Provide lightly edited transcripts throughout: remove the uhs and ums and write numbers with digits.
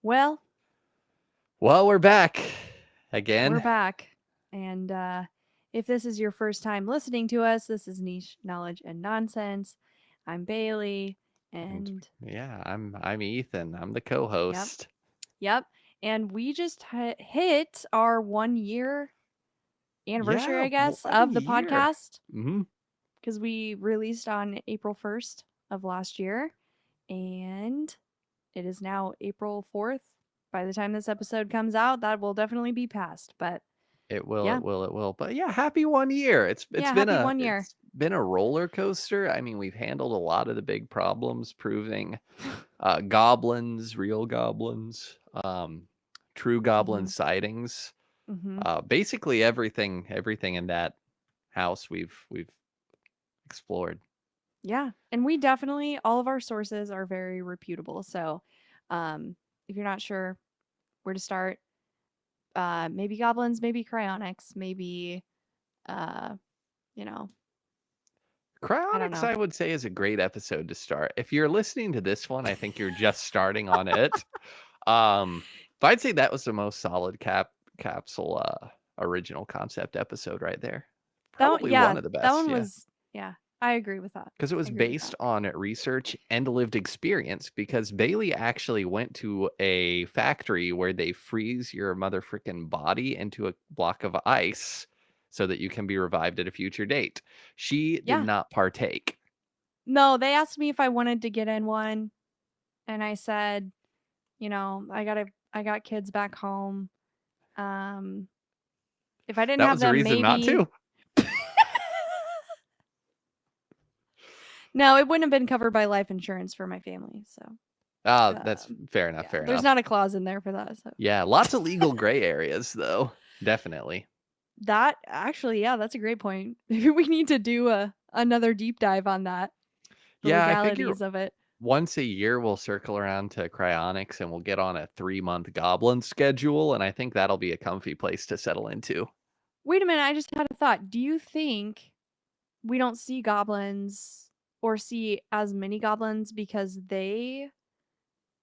Well, Well, we're back we're again. back. And if this is your first time listening to us, this is Niche Knowledge and Nonsense. I'm Bailey. And And yeah, I'm Ethan. I'm the yep, co-host. yep. And we just hit our 1 year anniversary, Yeah, I guess, one of the year. podcast hmm because we released on April 1st of last year. And it is now April 4th. By the time this episode comes out, that will definitely be past. But It will, yeah, it will, it will. But yeah, happy 1 year. It's yeah, been happy a 1 year. it's been a roller coaster. I mean, we've handled a lot of the big problems, proving goblins, real goblins, true goblin Mhm. sightings. Mhm. Basically everything in that house we've explored. Yeah, and we definitely all of our sources are very reputable. So, if you're not sure where to start, maybe goblins, maybe cryonics, maybe uh, you know, I don't Cryonics, know. I would say, is a great episode to start. If you're listening to this one, I think you're just starting on it. Um, but I'd say that was the most solid capsule original concept episode right there. Probably one Yeah, of the that best, one yeah. was yeah. I agree with that. Because it I was agree with based that. on research and lived experience. Because Bailey actually went to a factory where they freeze your mother frickin' body into a block of ice so that you can be revived at a future date. She did Yeah. not partake. No, they asked me if I wanted to get in one, and I said, I got kids back home. Um, if I didn't That have was a them, reason not maybe. to. No, it wouldn't have been covered by life insurance for my family. So, That's fair enough. yeah, Fair there's enough. not a clause in there for that. So, Yeah, lots of legal gray areas though. Definitely. that actually, yeah, that's a great point. Maybe we need to do another deep dive on that, the Yeah, I figure legalities of it. once a year we'll circle around to cryonics and we'll get on a 3-month goblin schedule, and I think that'll be a comfy place to settle into. Wait a minute, I just had a thought. Do you think we don't see goblins or see as many goblins because they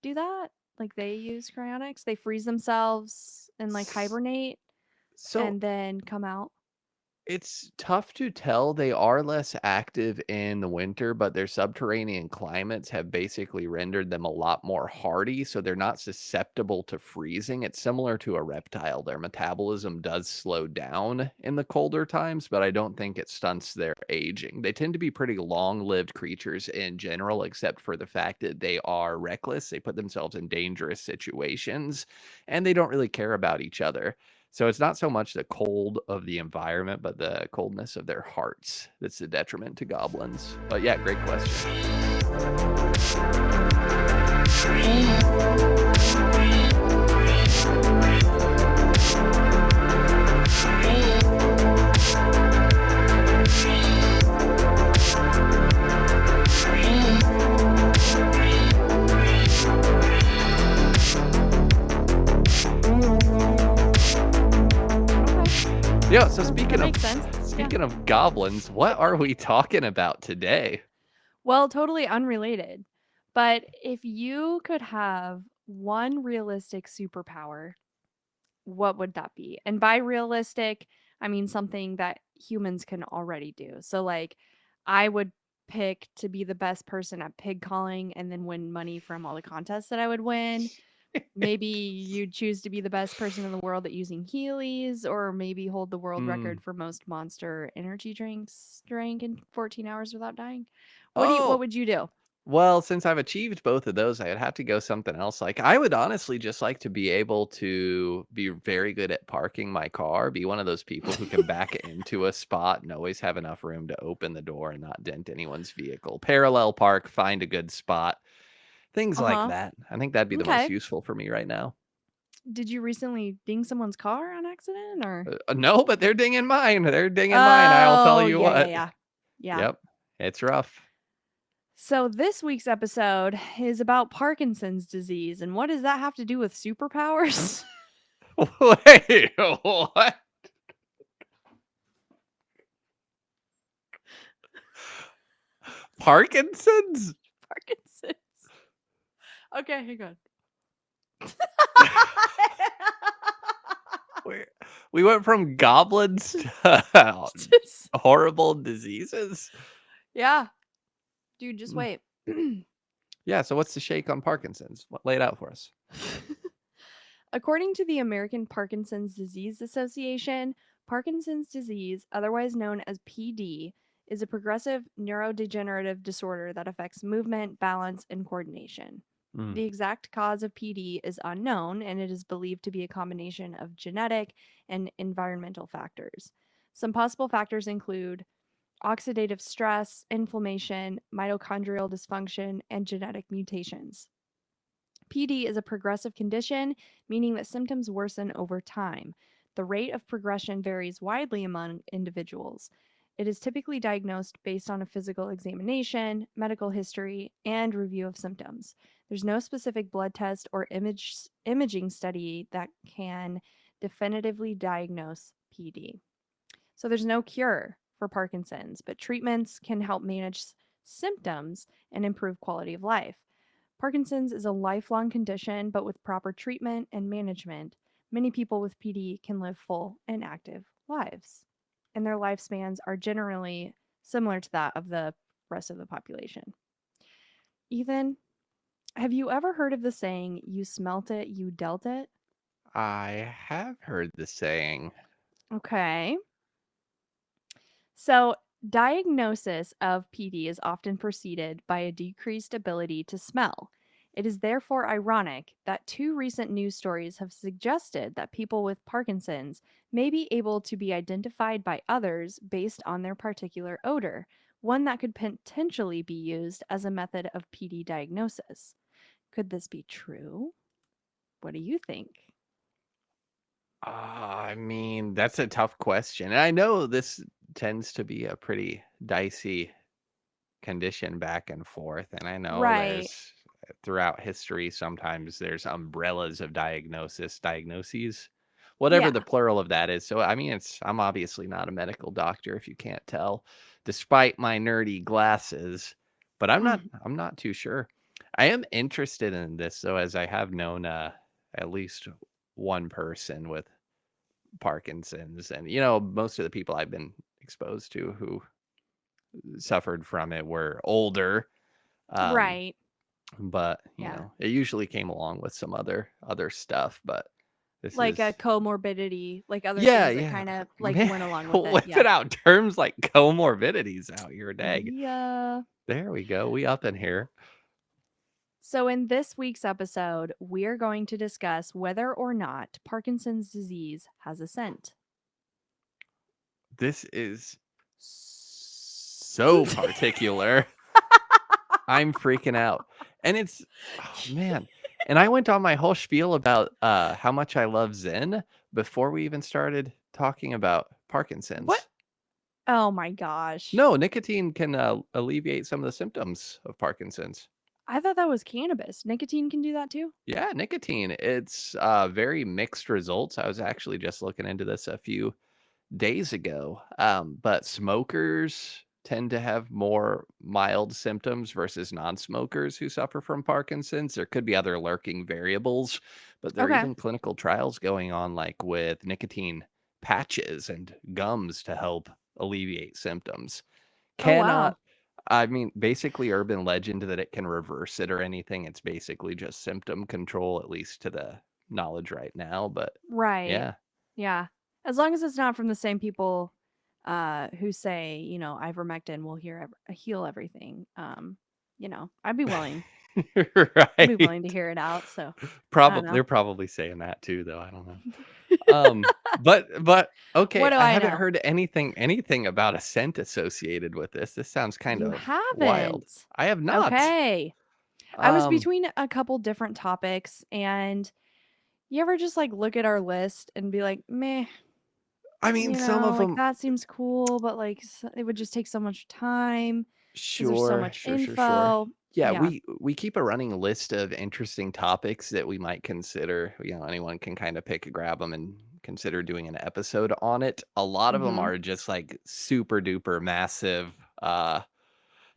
do that? Like they use cryonics, they freeze themselves and like S- hibernate So and then come out. it's tough to tell. They are less active in the winter, but their subterranean climates have basically rendered them a lot more hardy, so they're not susceptible to freezing. It's similar to a reptile. Their metabolism does slow down in the colder times, but I don't think it stunts their aging. They tend to be pretty long-lived creatures in general, except for the fact that they are reckless. They put themselves in dangerous situations, and they don't really care about each other. So it's not so much the cold of the environment, but the coldness of their hearts that's the detriment to goblins. But yeah, great question. Okay, Yeah, so that makes sense. Yeah. speaking of goblins, what are we talking about today? Well, totally unrelated. But if you could have one realistic superpower, what would that be? And by realistic, I mean something that humans can already do. So, like, I would pick to be the best person at pig calling and then win money from all the contests that I would win. Maybe you'd choose to be the best person in the world at using Heelys, or maybe hold the world Hmm. record for most monster energy drinks drank in 14 hours without dying. What Oh, would you do? well, since I've achieved both of those, I'd have to go something else. Like, I would honestly just like to be able to be very good at parking my car, be one of those people who can back into a spot and always have enough room to open the door and not dent anyone's vehicle. Parallel park, find a good spot, things like Uh-huh. that. I think that'd be the most Okay. useful for me right now. Did you recently ding someone's car on accident or? No, but they're dinging mine. They're dinging mine. I'll tell Oh, you yeah, yeah, what. yeah. Yeah. Yep, it's rough. So this week's episode is about Parkinson's disease, and what does that have to do with superpowers? Wait, what? Parkinson's? Parkinson's. Okay, hang on. we we went from goblins to Just horrible diseases. yeah, dude, just Mm. wait. Yeah, so what's the shake on Parkinson's? Lay it out for us. According to the American Parkinson's Disease Association, Parkinson's disease, otherwise known as PD, is a progressive neurodegenerative disorder that affects movement, balance, and coordination. Mm. The exact cause of PD is unknown, and it is believed to be a combination of genetic and environmental factors. Some possible factors include oxidative stress, inflammation, mitochondrial dysfunction, and genetic mutations. PD is a progressive condition, meaning that symptoms worsen over time. The rate of progression varies widely among individuals. It is typically diagnosed based on a physical examination, medical history, and review of symptoms. There's no specific blood test or imaging study that can definitively diagnose PD. So there's no cure for Parkinson's, but treatments can help manage symptoms and improve quality of life. Parkinson's is a lifelong condition, but with proper treatment and management, many people with PD can live full and active lives. And their lifespans are generally similar to that of the rest of the population. Ethan, have you ever heard of the saying, you smelt it, you dealt it? I have heard the saying. Okay. So, diagnosis of PD is often preceded by a decreased ability to smell. It is therefore ironic that two recent news stories have suggested that people with Parkinson's may be able to be identified by others based on their particular odor, one that could potentially be used as a method of PD diagnosis. Could this be true? What do you think? I mean, that's a tough question. And I know this tends to be a pretty dicey condition back and forth. And I know Right. there's throughout history, sometimes there's umbrellas of diagnoses, whatever the Yeah. plural of that is. So, I mean, I'm obviously not a medical doctor if you can't tell, despite my nerdy glasses, but Mhm. I'm not too sure. I am interested in this, though, as I have known at least one person with Parkinson's. And, most of the people I've been exposed to who suffered from it were older. Um, Right. but, Yeah. it usually came along with some other stuff, but this Like a is comorbidity, like other yeah, things that yeah. kinda, like, Man, went along with it, yeah. whipping out terms like comorbidities out here, dang. Yeah. There we go, we up in here. So in this week's episode, we're going to discuss whether or not Parkinson's disease has a scent. This is so particular. I'm freaking out. And it's oh, man. And I went on my whole spiel about, how much I love Zen before we even started talking about What? Parkinson's. Oh my gosh. No, nicotine can, alleviate some of the symptoms of Parkinson's. I thought that was cannabis. Nicotine can do that too? Yeah, nicotine. It's, very mixed results. I was actually just looking into this a few days ago. But smokers tend to have more mild symptoms versus non-smokers who suffer from Parkinson's. There could be other lurking variables, but there are Okay. even clinical trials going on, like with nicotine patches and gums to help alleviate symptoms. Oh wow. Cannot, I mean, basically urban legend that it can reverse it or anything. It's basically just symptom control, at least to the knowledge right now. But Right. yeah. Yeah. As long as it's not from the same people who say, ivermectin will heal everything. I'd be willing. I'd be willing to Right. hear it out. So I don't Probably know. they're probably saying that too, though, I don't know. But What okay, do I I haven't know? heard anything about a scent associated with this. This sounds kind You of wild. haven't. I have not. Okay. I was Um, between a couple different topics, and you ever just like look at our list and be like, meh, I mean, some of like them. that seems cool, but like it would just take so much time because there's so Sure, much sure, sure, sure. info. Yeah, Yeah. we keep a running list of interesting topics that we might consider. Anyone can kind of pick grab them and consider doing an episode on it. A lot of them Hmm. are just like super duper massive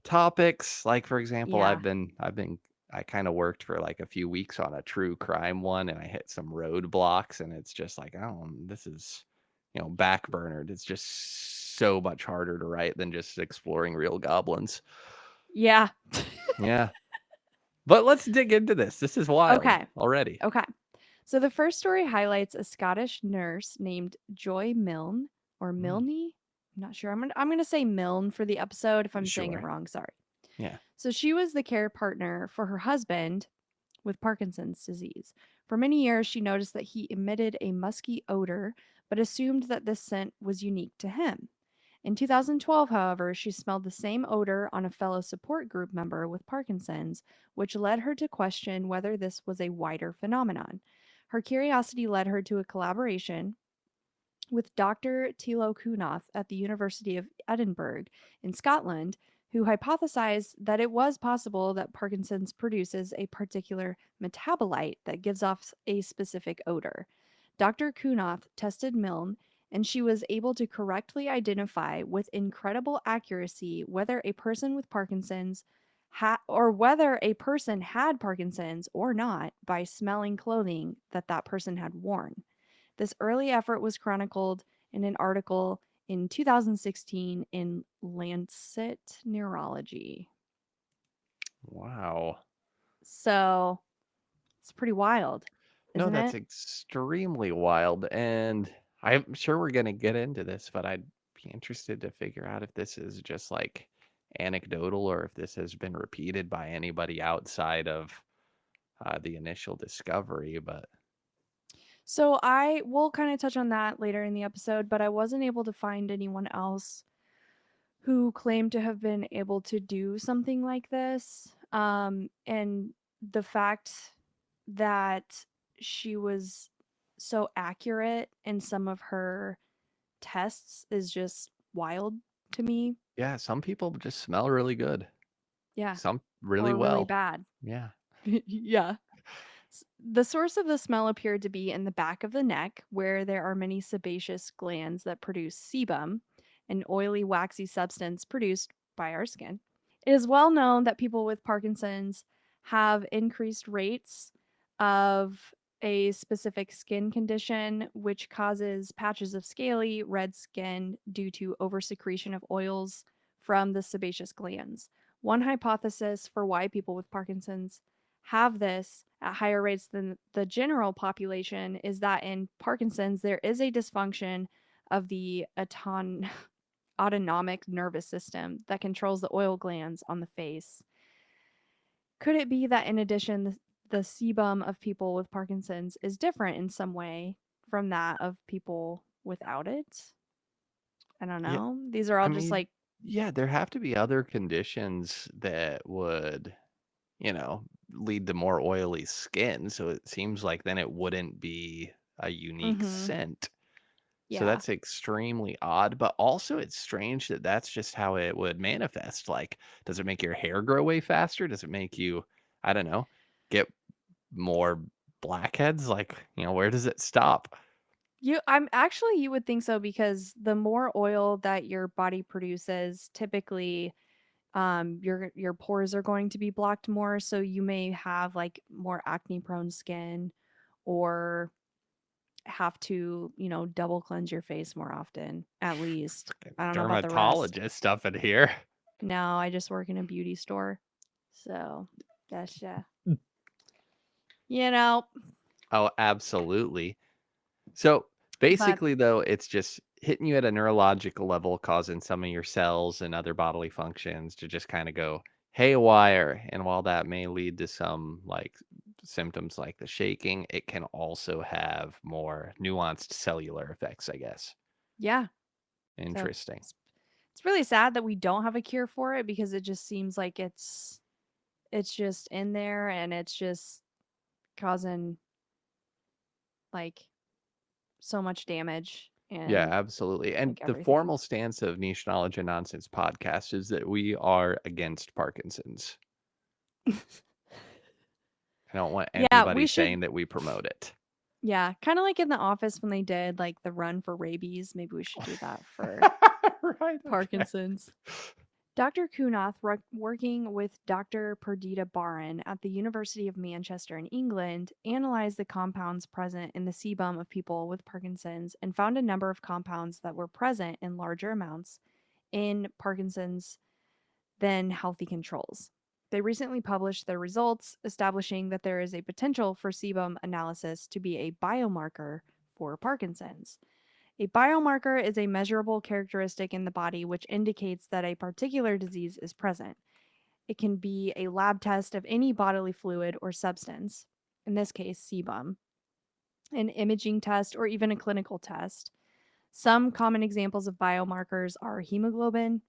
topics. Like for example, Yeah. I've been I kinda worked for, like, a few weeks on a true crime one, and I hit some roadblocks, and it's just like, "Oh, this is," backburnered. It's just so much harder to write than just exploring real goblins. Yeah. Yeah. But let's dig into this. This is wild Okay. already. Okay. So the first story highlights a Scottish nurse named Joy Milne or Mm, Milne. I'm not sure. I'm gonna say Milne for the episode. If I'm saying it sure. wrong, sorry. Yeah. So she was the care partner for her husband with Parkinson's disease. For many years, she noticed that he emitted a musky odor, but assumed that this scent was unique to him. In 2012, however, she smelled the same odor on a fellow support group member with Parkinson's, which led her to question whether this was a wider phenomenon. Her curiosity led her to a collaboration with Dr. Tilo Kunath at the University of Edinburgh in Scotland, who hypothesized that it was possible that Parkinson's produces a particular metabolite that gives off a specific odor. Dr. Kunath tested Milne, and she was able to correctly identify with incredible accuracy whether a person with Parkinson's or whether a person had Parkinson's or not by smelling clothing that that person had worn. This early effort was chronicled in an article in 2016 in Lancet Neurology. Wow. So it's pretty wild, No, isn't that's it? extremely wild, and I'm sure we're gonna get into this, but I'd be interested to figure out if this is just, like, anecdotal or if this has been repeated by anybody outside of, the initial discovery, but So I will kind of touch on that later in the episode, but I wasn't able to find anyone else who claimed to have been able to do something like this. And the fact that she was so accurate in some of her tests is just wild to me. yeah, some people just smell really good. Yeah. Some really Or really well. bad. Yeah. Yeah. The source of the smell appeared to be in the back of the neck, where there are many sebaceous glands that produce sebum, an oily, waxy substance produced by our skin. It is well known that people with Parkinson's have increased rates of a specific skin condition, which causes patches of scaly, red skin due to oversecretion of oils from the sebaceous glands. One hypothesis for why people with Parkinson's have this at higher rates than the general population is that in Parkinson's, there is a dysfunction of the autonomic nervous system that controls the oil glands on the face. Could it be that in addition, the sebum of people with Parkinson's is different in some way from that of people without it? I don't Yeah, know. These are I all just mean, like, yeah, there have to be other conditions that would, lead to more oily skin, so it seems like then it wouldn't be a unique mm-hmm, scent. So yeah. that's extremely odd, but also it's strange that that's just how it would manifest. Like, does it make your hair grow way faster? Does it make you, I don't know, get more blackheads? Like, where does it stop? You would think so because the more oil that your body produces, typically your pores are going to be blocked more, so you may have like more acne prone skin or have to, double cleanse your face more often, at least. I don't know about the rest. Dermatologist up in here. No, I just work in a beauty store. So that's you know, Oh, absolutely. So but basically, though, it's just hitting you at a neurological level, causing some of your cells and other bodily functions to just kind of go haywire. And while that may lead to some like symptoms like the shaking, it can also have more nuanced cellular effects, I guess. yeah. So Interesting. it's really sad that we don't have a cure for it because it just seems like it's just in there and it's just causing like so much damage Yeah, and absolutely. And like the everything. formal stance of Niche Knowledge and Nonsense podcast is that we are against Parkinson's. I don't want Yeah, anybody we should. saying that we promote it. Yeah, kind of like in the office when they did like the run for rabies. Maybe we should do that for Right, okay. Parkinson's. Dr. Kunath, working with Dr. Perdita Baran at the University of Manchester in England, analyzed the compounds present in the sebum of people with Parkinson's and found a number of compounds that were present in larger amounts in Parkinson's than healthy controls. They recently published their results, establishing that there is a potential for sebum analysis to be a biomarker for Parkinson's. A biomarker is a measurable characteristic in the body which indicates that a particular disease is present. It can be a lab test of any bodily fluid or substance, in this case, sebum, an imaging test, or even a clinical test. Some common examples of biomarkers are hemoglobin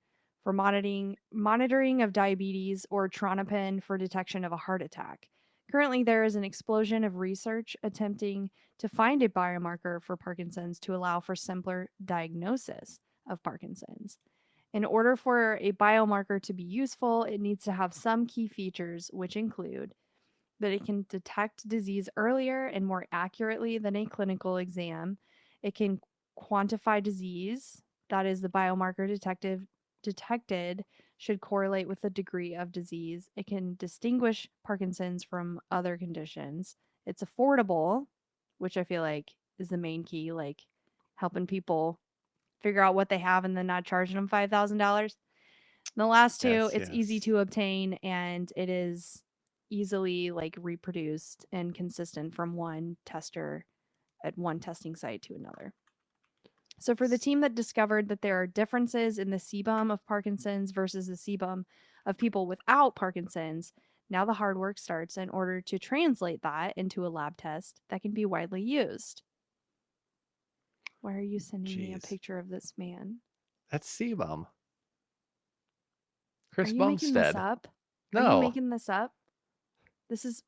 for monitoring of diabetes or tronopin for detection of a heart attack. Currently, there is an explosion of research attempting to find a biomarker for Parkinson's to allow for simpler diagnosis of Parkinson's. In order for a biomarker to be useful, it needs to have some key features, which include that it can detect disease earlier and more accurately than a clinical exam. It can quantify disease, that is, the biomarker detected should correlate with the degree of disease. It can distinguish Parkinson's from other conditions. It's affordable, which I feel like is the main key, like helping people figure out what they have and then not charging them $5,000. The last two, Yes, it's easy yes. to obtain and it is easily like reproduced and consistent from one tester at one testing site to another. So, for the team that discovered that there are differences in the sebum of Parkinson's versus the sebum of people without Parkinson's, now the hard work starts in order to translate that into a lab test that can be widely used. Why are you sending me a Jeez. picture of this man? That's Sebum. Are Chris you making this Bumstead. up? Are you No. making this up? This is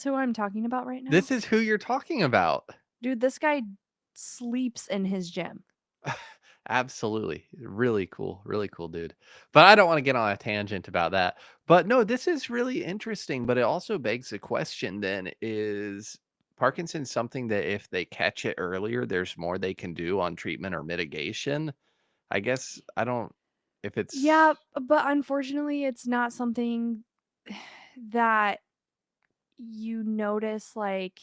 who I'm talking about right now? This is who you're talking about. Dude, this guy sleeps in his gym. Absolutely. Really cool dude. But I don't want to get on a tangent about that. But no, this is really interesting, but it also begs the question then, is Parkinson's something that if they catch it earlier, there's more they can do on treatment or mitigation? I guess I don't if it's Yeah, but unfortunately, it's not something that you notice like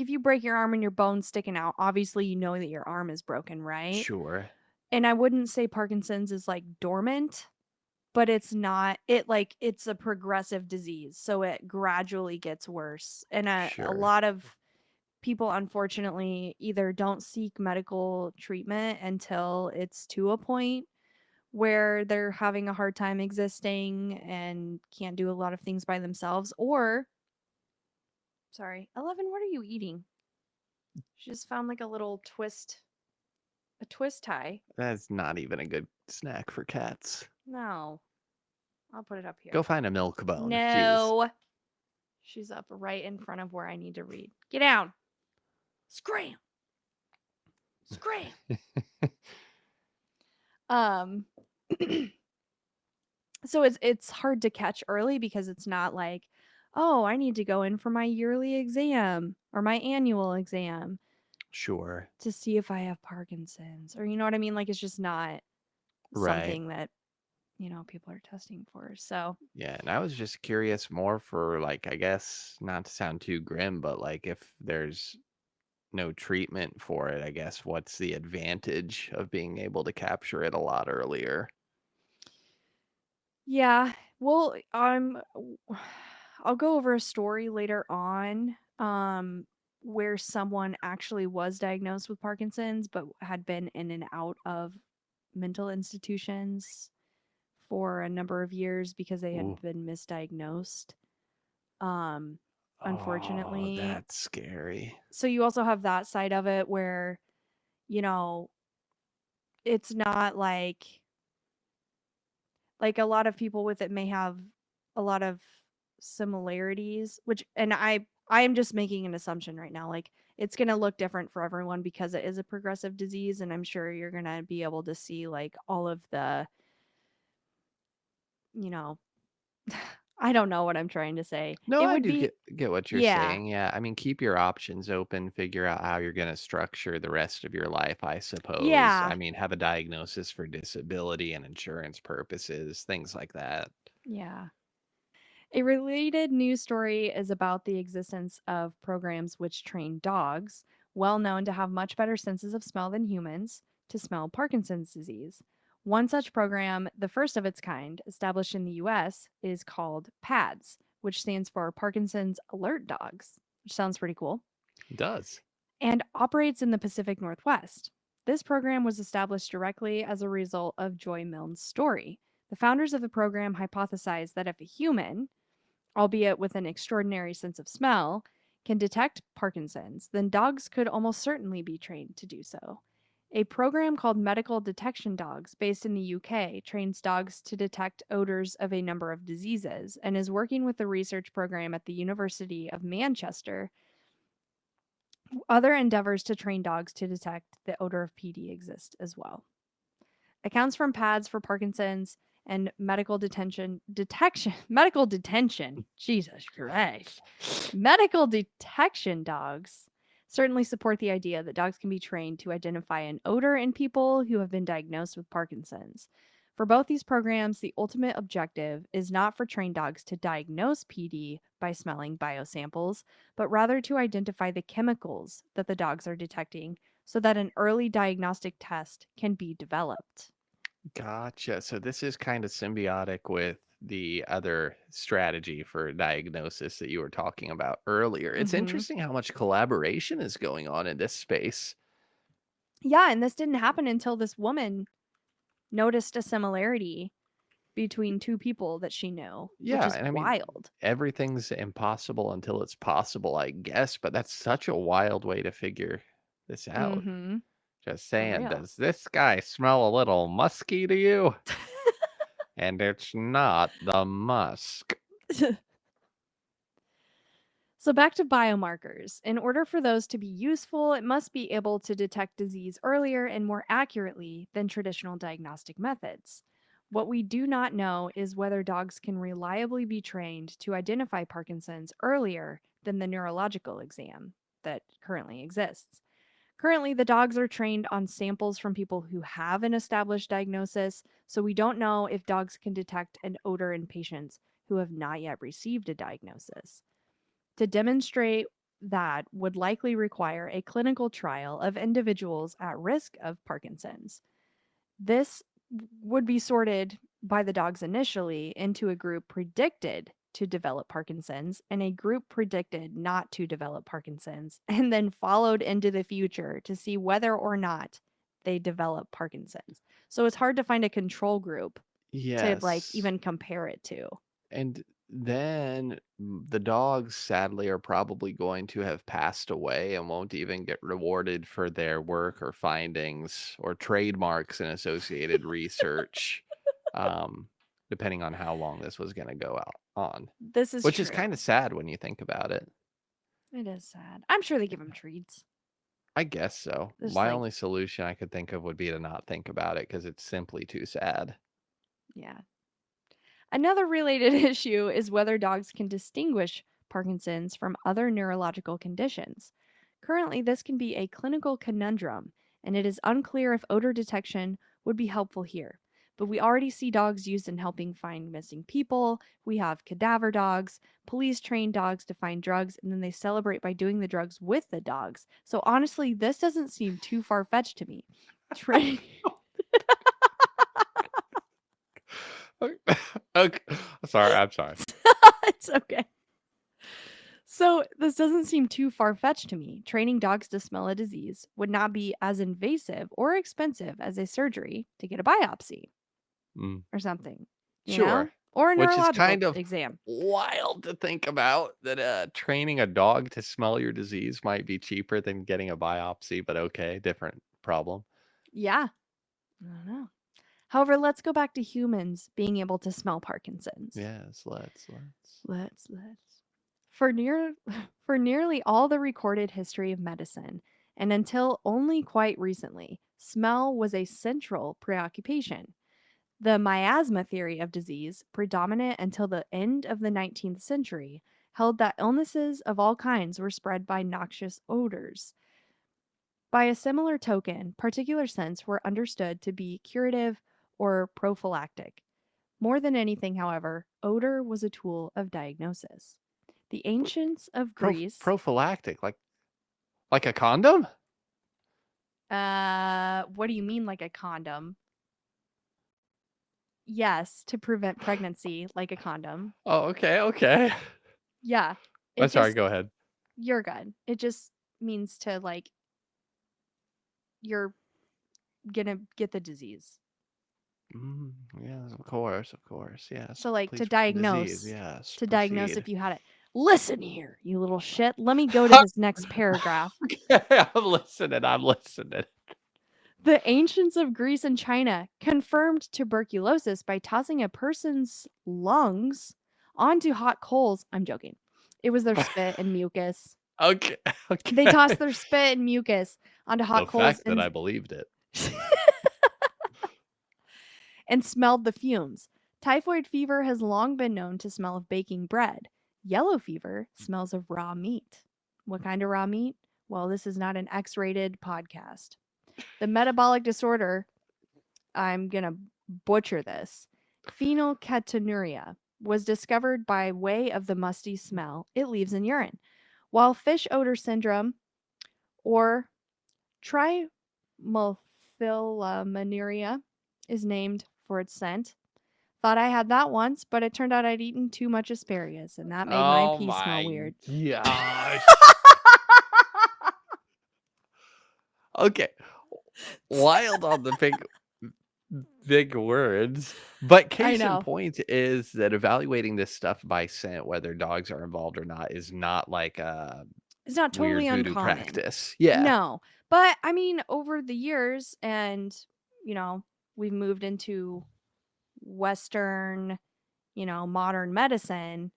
if you break your arm and your bone's sticking out, obviously you know that your arm is broken, right? sure. And I wouldn't say Parkinson's is like dormant, but it's not it's a progressive disease, so it gradually gets worse. And a Sure. lot of people unfortunately either don't seek medical treatment until it's to a point where they're having a hard time existing and can't do a lot of things by themselves, or sorry, 11, what are you eating? She just found like a twist tie. That's not even a good snack for cats. No, I'll put it up Go here. find a milk bone. Jeez. No, she's up right in front of where I need to read. Get down. Scram. Scram. um so it's hard to catch early because it's not like, oh, I need to go in for my yearly exam or my annual exam Sure. to see if I have Parkinson's, or you know what I mean? Like, it's just not Right. something that, people are testing for. So, Yeah, and I was just curious more for like, I guess not to sound too grim, but like if there's no treatment for it, I guess what's the advantage of being able to capture it a lot earlier? yeah. Well, I'll go over a story later on where someone actually was diagnosed with Parkinson's but had been in and out of mental institutions for a number of years because they had Ooh. been misdiagnosed. Um Oh, Unfortunately, that's scary. so you also have that side of it where, you know, it's not like a lot of people with it may have a lot of similarities, which, and I am just making an assumption right now, like it's going to look different for everyone because it is a progressive disease, and I'm sure you're going to be able to see like all of the, you know I don't know what I'm trying to say. No, It I would do be get what you're yeah. saying, yeah, I mean, keep your options open, figure out how you're gonna structure the rest of your life, I suppose. I Yeah. mean, have a diagnosis for disability and insurance purposes, things like that. Yeah. A related news story is about the existence of programs which train dogs, well known to have much better senses of smell than humans, to smell Parkinson's disease. One such program, the first of its kind, established in the US, is called PADS, which stands for Parkinson's Alert Dogs, which sounds pretty cool, It does. and operates in the Pacific Northwest. This program was established directly as a result of Joy Milne's story. The founders of the program hypothesized that if a human, albeit with an extraordinary sense of smell, can detect Parkinson's, then dogs could almost certainly be trained to do so. A program called Medical Detection Dogs, based in the UK, trains dogs to detect odors of a number of diseases and is working with the research program at the University of Manchester. Other endeavors to train dogs to detect the odor of PD exist as well. Accounts from pads for Parkinson's and medical detention, Jesus Christ, medical detection dogs certainly support the idea that dogs can be trained to identify an odor in people who have been diagnosed with Parkinson's. For both these programs, the ultimate objective is not for trained dogs to diagnose PD by smelling biosamples, but rather to identify the chemicals that the dogs are detecting so that an early diagnostic test can be developed. Gotcha. So this is kind of symbiotic with the other strategy for diagnosis that you were talking about earlier. It's Mhm. interesting how much collaboration is going on in this space. Yeah, and this didn't happen until this woman noticed a similarity between 2 people that she knew, which Yeah, is and I mean, wild. everything's impossible until it's possible, I guess, but that's such a wild way to figure this out. Mhm. Just For saying, real. does this guy smell a little musky to you? And it's not the musk. So back to biomarkers. In order for those to be useful, it must be able to detect disease earlier and more accurately than traditional diagnostic methods. What we do not know is whether dogs can reliably be trained to identify Parkinson's earlier than the neurological exam that currently exists. Currently, the dogs are trained on samples from people who have an established diagnosis, so we don't know if dogs can detect an odor in patients who have not yet received a diagnosis. To demonstrate that would likely require a clinical trial of individuals at risk of Parkinson's. This would be sorted by the dogs initially into a group predicted to develop Parkinson's and a group predicted not to develop Parkinson's, and then followed into the future to see whether or not they develop Parkinson's. So it's hard to find a control group to like Yes. even compare it to. And then the dogs, sadly, are probably going to have passed away and won't even get rewarded for their work or findings or trademarks and associated research, um, depending on how long this was going to go out on, This is which is true. kind of sad when you think about it. It is sad. I'm sure they give him treats. I guess so. Just My like, only solution I could think of would be to not think about it because it's simply too sad. yeah. Another related issue is whether dogs can distinguish Parkinson's from other neurological conditions. Currently, this can be a clinical conundrum, and it is unclear if odor detection would be helpful here. But we already see dogs used in helping find missing people. We have cadaver dogs. Police train dogs to find drugs, and then they celebrate by doing the drugs with the dogs. So honestly, this doesn't seem too far fetched to me. Train. Okay. Sorry, I'm sorry. It's okay. So, this doesn't seem too far fetched to me. Training dogs to smell a disease would not be as invasive or expensive as a surgery to get a biopsy Mm. or something, you know? Sure. Or a Which is neurological kind of exam. wild to think about that, training a dog to smell your disease might be cheaper than getting a biopsy, but okay, different problem. Yeah, I don't know. However, let's go back to humans being able to smell Parkinson's. Yes, let's. Let's. For near for nearly all the recorded history of medicine, and until only quite recently, smell was a central preoccupation. The miasma theory of disease, predominant until the end of the 19th century, held that illnesses of all kinds were spread by noxious odors. By a similar token, particular scents were understood to be curative or prophylactic. More than anything, however, odor was a tool of diagnosis. The What ancients of Greece, prophylactic, like a condom? what do you mean like a condom? Yes, to prevent pregnancy like a condom. Oh, okay, okay. Yeah. I'm It sorry, just go ahead. you're good. It just means to like you're gonna get the disease. Mm, yes, of course, yes. So like Please prevent disease, yes, to diagnose proceed. if you had it. Listen here, you little shit. Let me go to this next paragraph. Okay, I'm listening, I'm listening. The ancients of Greece and China confirmed tuberculosis by tossing a person's lungs onto hot coals. I'm joking. It was their spit and mucus. Okay, They okay. tossed their spit and mucus onto hot The coals fact that I believed it. and smelled the fumes. Typhoid fever has long been known to smell of baking bread. Yellow fever smells of raw meat. What kind of raw meat? Well, this is not an X rated podcast. The metabolic disorder, I'm going to butcher this, phenylketonuria, was discovered by way of the musty smell it leaves in urine, while fish odor syndrome or trimethylaminuria is named for its scent. Thought I had that once, but it turned out I'd eaten too much asparagus, and that made my Oh pee smell my weird. gosh. Okay. Wild on the big words, but I case in know. point is that evaluating this stuff by scent, whether dogs are involved or not, is not like a It's not weird totally voodoo uncommon. practice. Yeah. No. But I mean, over the years, and, you know, we've moved into Western, modern medicine.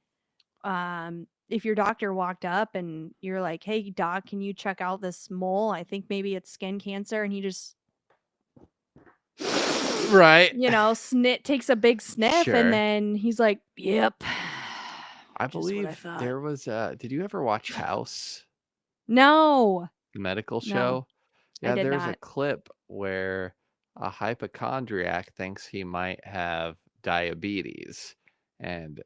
If your doctor walked up and you're like, hey, doc, can you check out this mole? I think maybe it's skin cancer. And he just, Right. takes a big sniff and Sure. then he's like, yep, I just what I believe thought. there was did you ever watch House, No, the medical no, show? I Yeah, did there's a not. clip where a hypochondriac thinks he might have diabetes, and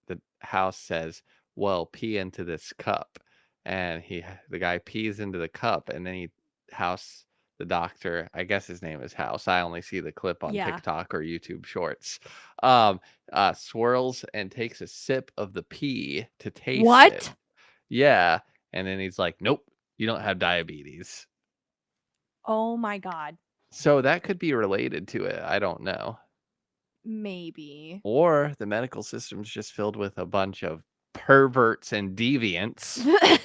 the house says, "Well, pee into this cup." And the guy pees into the cup, and then house the doctor, I guess his name is House. I only see the clip on Yeah. TikTok or YouTube Shorts. Um, swirls and takes a sip of the pee to taste it. What? Yeah, and then he's like, "Nope, you don't have diabetes." Oh my God. So that could be related to it, I don't know. Maybe. Or the medical system's just filled with a bunch of perverts and deviants. But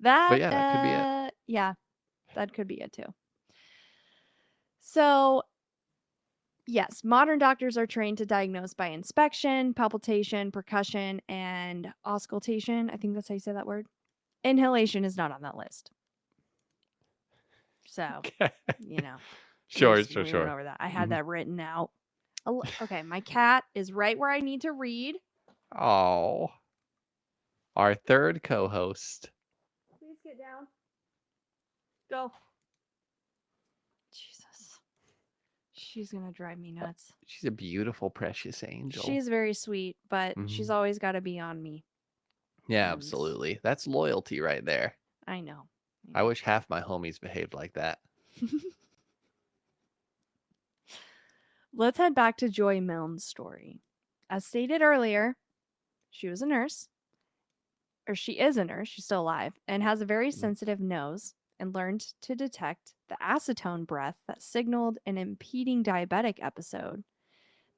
That, yeah, that could be it. yeah, that could be it too. So, yes, modern doctors are trained to diagnose by inspection, palpation, percussion, and auscultation. I think that's how you say that word. Inhalation is not on that list. So, Okay. you know, Sure, sure, we went sure. over that. I had Mhm. that written out. Okay, my cat is right where I need to read. Aw. Our 3rd co-host. Please get down. Go. Jesus. She's going to drive me nuts. She's a beautiful, precious angel. She's very sweet, but she's Mhm. always got to be on me. Yeah, And absolutely. That's loyalty right there. I know. I wish half my homies behaved like that. Let's head back to Joy Milne's story. As stated earlier, she was a nurse, or she is a nurse, she's still alive, and has a very Mhm. sensitive nose and learned to detect the acetone breath that signaled an impeding diabetic episode,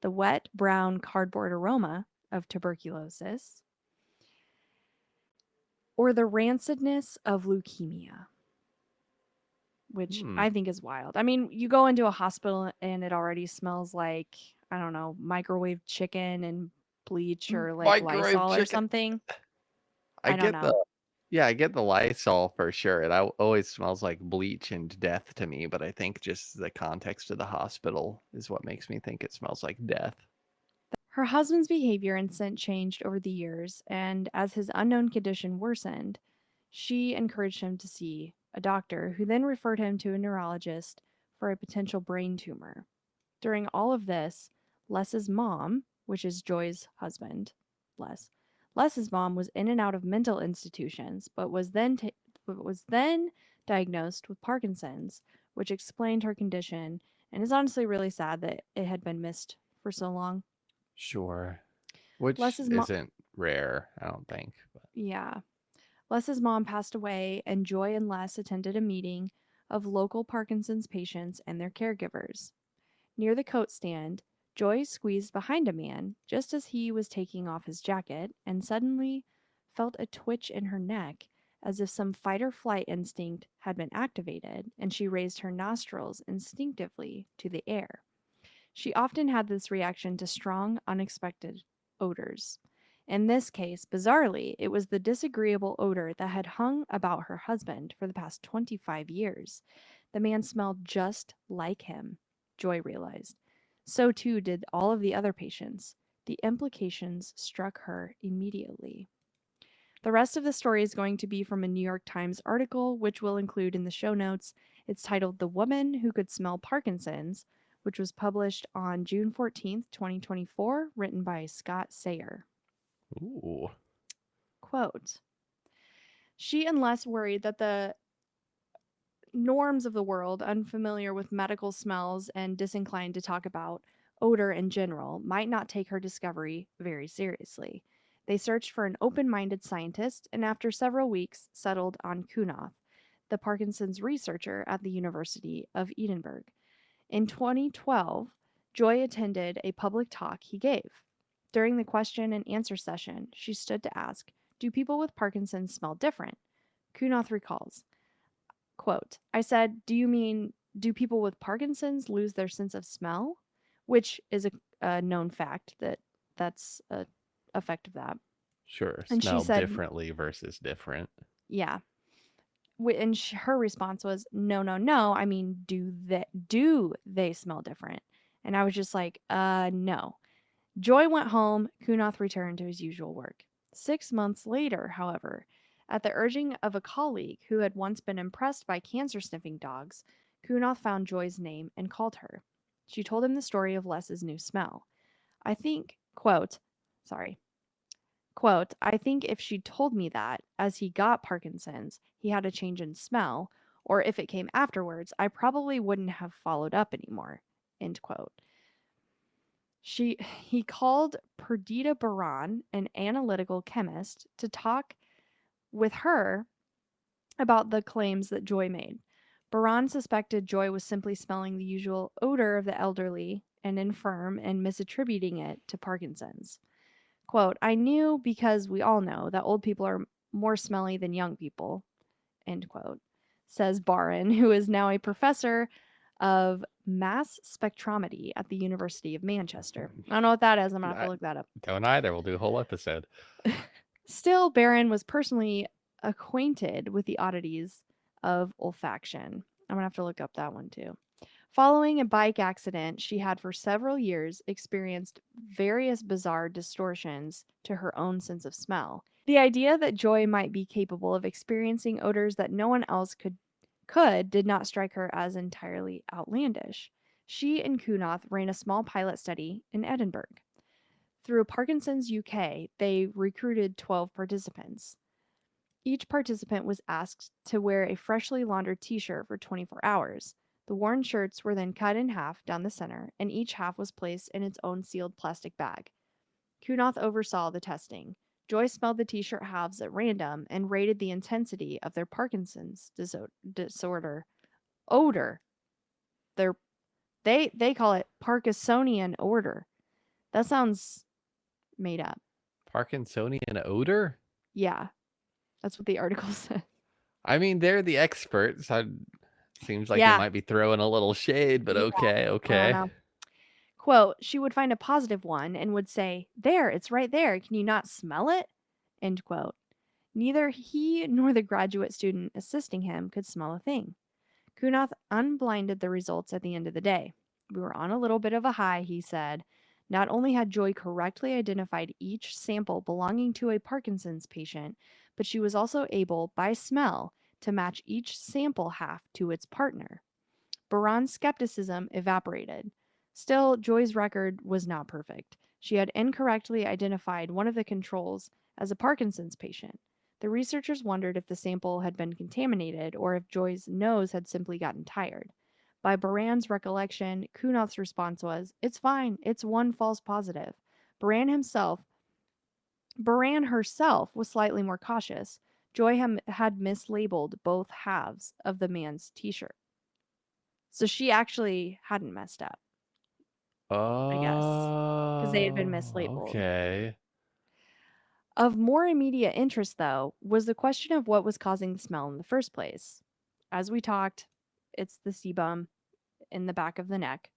the wet brown cardboard aroma of tuberculosis, or the rancidness of leukemia, which Hmm. I think is wild. I mean, you go into a hospital and it already smells like, I don't know, microwave chicken and bleach or like Microwave Lysol or chicken. something. I I don't get the know. Yeah, I get the Lysol for sure. It always smells like bleach and death to me, but I think just the context of the hospital is what makes me think it smells like death. Her husband's behavior and scent changed over the years, and as his unknown condition worsened, she encouraged him to see a doctor who then referred him to a neurologist for a potential brain tumor. During all of this, Les's mom, which is Joy's husband, Les, Les's mom was in and out of mental institutions, but was then diagnosed with Parkinson's, which explained her condition, and is honestly really sad that it had been missed for so long. Sure. Which Les's mom, isn't rare, I don't think. But yeah, Les's mom passed away, and Joy and Les attended a meeting of local Parkinson's patients and their caregivers. Near the coat stand, Joy squeezed behind a man just as he was taking off his jacket and suddenly felt a twitch in her neck as if some fight or flight instinct had been activated, and she raised her nostrils instinctively to the air. She often had this reaction to strong, unexpected odors. In this case, bizarrely, it was the disagreeable odor that had hung about her husband for the past 25 years. The man smelled just like him, Joy realized. So too did all of the other patients. The implications struck her immediately. The rest of the story is going to be from a New York Times article, which we'll include in the show notes. It's titled The Woman Who Could Smell Parkinson's, which was published on June 14th, 2024, written by Scott Sayer. ooh, Quote, she and Les worried that the norms of the world, unfamiliar with medical smells and disinclined to talk about odor in general, might not take her discovery very seriously. They searched for an open minded scientist and, after several weeks, settled on Kunoth, the Parkinson's researcher at the University of Edinburgh. In 2012, Joy attended a public talk he gave. During the question and answer session, she stood to ask, do people with Parkinson's smell different? Kunoth recalls, quote, I said, do you mean, do people with Parkinson's lose their sense of smell? Which is a known fact that that's a effect of that. sure. And she Smell said, differently versus different. yeah. And her response was, no, no, no. I mean, do they smell different? And I was just like, no. Joy went home. Kunoth returned to his usual work. 6 months later, however, at the urging of a colleague who had once been impressed by cancer sniffing dogs, Kunoth found Joy's name and called her. She told him the story of Les's new smell. I think, quote, sorry, quote, I think if she'd told me that, as he got Parkinson's, he had a change in smell, or if it came afterwards, I probably wouldn't have followed up anymore, end quote. He called Perdita Baran, an analytical chemist, to talk with her about the claims that Joy made. Baran suspected Joy was simply smelling the usual odor of the elderly and infirm and misattributing it to Parkinson's. Quote, I knew because we all know that old people are more smelly than young people, end quote, says Baran, who is now a professor of mass spectrometry at the University of Manchester. I don't know what that is. I'm going to have to I look that up. don't either. We'll do a whole episode. Still, Barron was personally acquainted with the oddities of olfaction. I'm going to have to look up that one too. Following a bike accident she had for several years experienced various bizarre distortions to her own sense of smell. The idea that Joy might be capable of experiencing odors that no one else could did not strike her as entirely outlandish. She and Kunoth ran a small pilot study in Edinburgh. Through Parkinson's UK, they recruited 12 participants. Each participant was asked to wear a freshly laundered t shirt for 24 hours. The worn shirts were then cut in half down the center, and each half was placed in its own sealed plastic bag. Kunoth oversaw the testing. Joy smelled the t shirt halves at random and rated the intensity of their Parkinson's disorder odor. Their they call it Parkinsonian odor. That sounds made up. Parkinsonian odor? Yeah, that's what the article said. I mean, they're the experts. Seems like they Yeah, might be throwing a little shade, but yeah, okay, I don't okay. know. Quote, she would find a positive one and would say, there, it's right there. Can you not smell it? End quote. Neither he nor the graduate student assisting him could smell a thing. Kunath unblinded the results at the end of the day. We were on a little bit of a high, he said. Not only had Joy correctly identified each sample belonging to a Parkinson's patient, but she was also able, by smell, to match each sample half to its partner. Baran's skepticism evaporated. Still, Joy's record was not perfect. She had incorrectly identified one of the controls as a Parkinson's patient. The researchers wondered if the sample had been contaminated or if Joy's nose had simply gotten tired. By Baran's recollection, Kunoth's response was, "It's fine, it's one false positive." Baran himself, Baran herself was slightly more cautious. Joy had mislabeled both halves of the man's t shirt. So she actually hadn't messed up, I guess, because they had been mislabeled. Okay. Of more immediate interest, though, was the question of what was causing the smell in the first place. As we talked, it's the sebum in the back of the neck.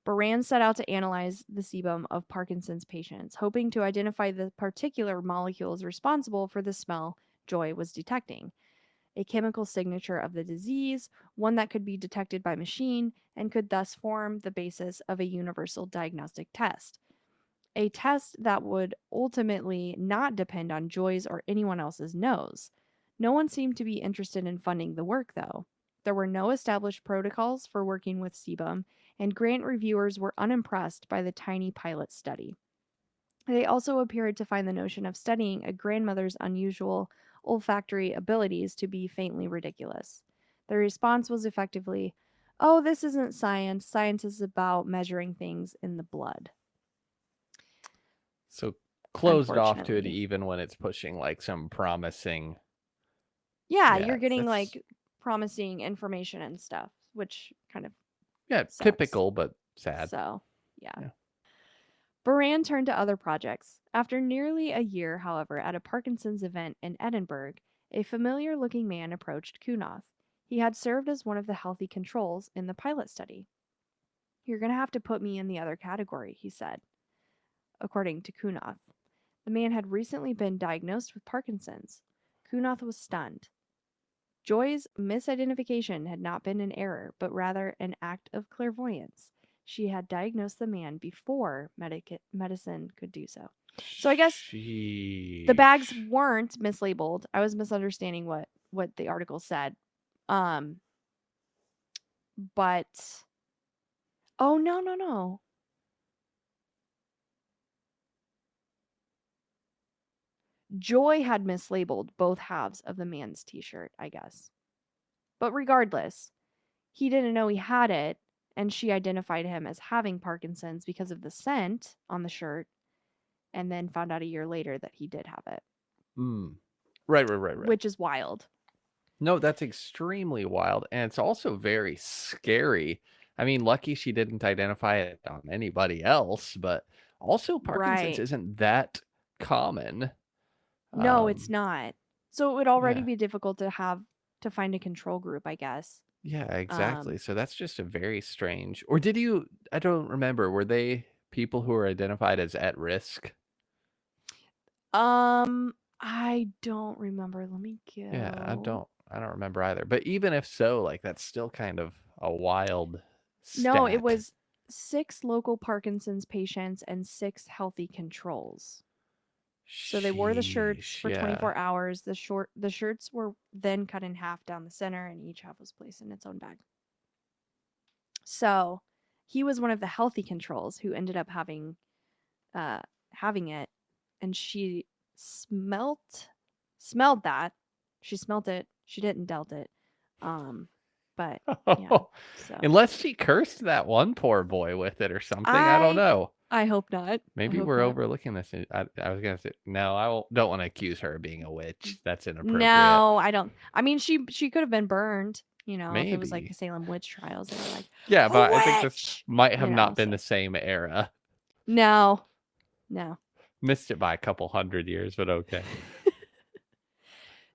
Baran set out to analyze the sebum of Parkinson's patients, hoping to identify the particular molecules responsible for the smell Joy was detecting. A chemical signature of the disease, one that could be detected by machine and could thus form the basis of a universal diagnostic test. A test that would ultimately not depend on Joy's or anyone else's nose. No one seemed to be interested in funding the work, though. There were no established protocols for working with sebum, and grant reviewers were unimpressed by the tiny pilot study. They also appeared to find the notion of studying a grandmother's unusual olfactory abilities to be faintly ridiculous. The response was effectively, "Oh, this isn't science. Science is about measuring things in the blood." So closed off to it Unfortunately. even when it's pushing like some promising. Yeah, Yeah, you're getting that's like promising information and stuff, which kind of yeah, sucks. typical but sad. So, yeah. Yeah. Baran turned to other projects. After nearly a year, however, at a Parkinson's event in Edinburgh, a familiar looking man approached Kunoth. He had served as one of the healthy controls in the pilot study. "You're going to have to put me in the other category," he said, according to Kunoth. The man had recently been diagnosed with Parkinson's. Kunoth was stunned. Joy's misidentification had not been an error, but rather an act of clairvoyance. She had diagnosed the man before medicine could do so. So I guess the bags Sheesh. weren't mislabeled. I was misunderstanding what the article said. Um, but oh no, no, no. Joy had mislabeled both halves of the man's t-shirt, I guess. But regardless, he didn't know he had it, and she identified him as having Parkinson's because of the scent on the shirt, and then found out a year later that he did have it, Mm. Right. which is wild. No, that's extremely wild, and it's also very scary. I mean, lucky she didn't identify it on anybody else, but also Parkinson's Right. isn't that common. No, it's Um, not. So it would already yeah. be difficult to find a control group, I guess. Yeah, exactly. Um, So that's just a very strange or did you I don't remember, were they people who were identified as at risk? I don't remember. Let me Yeah, go. I don't remember either. But even if so, like that's still kind of a wild No, it stat. was 6 local Parkinson's patients and 6 healthy controls. So they wore the shirts Sheesh, for yeah. 24 hours. The shirts were then cut in half down the center and each half was placed in its own bag. So, he was one of the healthy controls who ended up uh having it, and she smelled that. She smelt it. She didn't dealt it. Um but yeah. So, Unless she cursed that one poor boy with it or something, I don't I know. I hope not. I Maybe hope we're not. overlooking this. I was gonna say no. Don't want to accuse her of being a witch. That's inappropriate. No, I don't. I mean, she could have been burned, if it was like the Maybe. Salem witch trials, they were like, Yeah, "A but I think this witch!" might have not been So the same era. no, no. Missed it by a couple hundred years, but okay.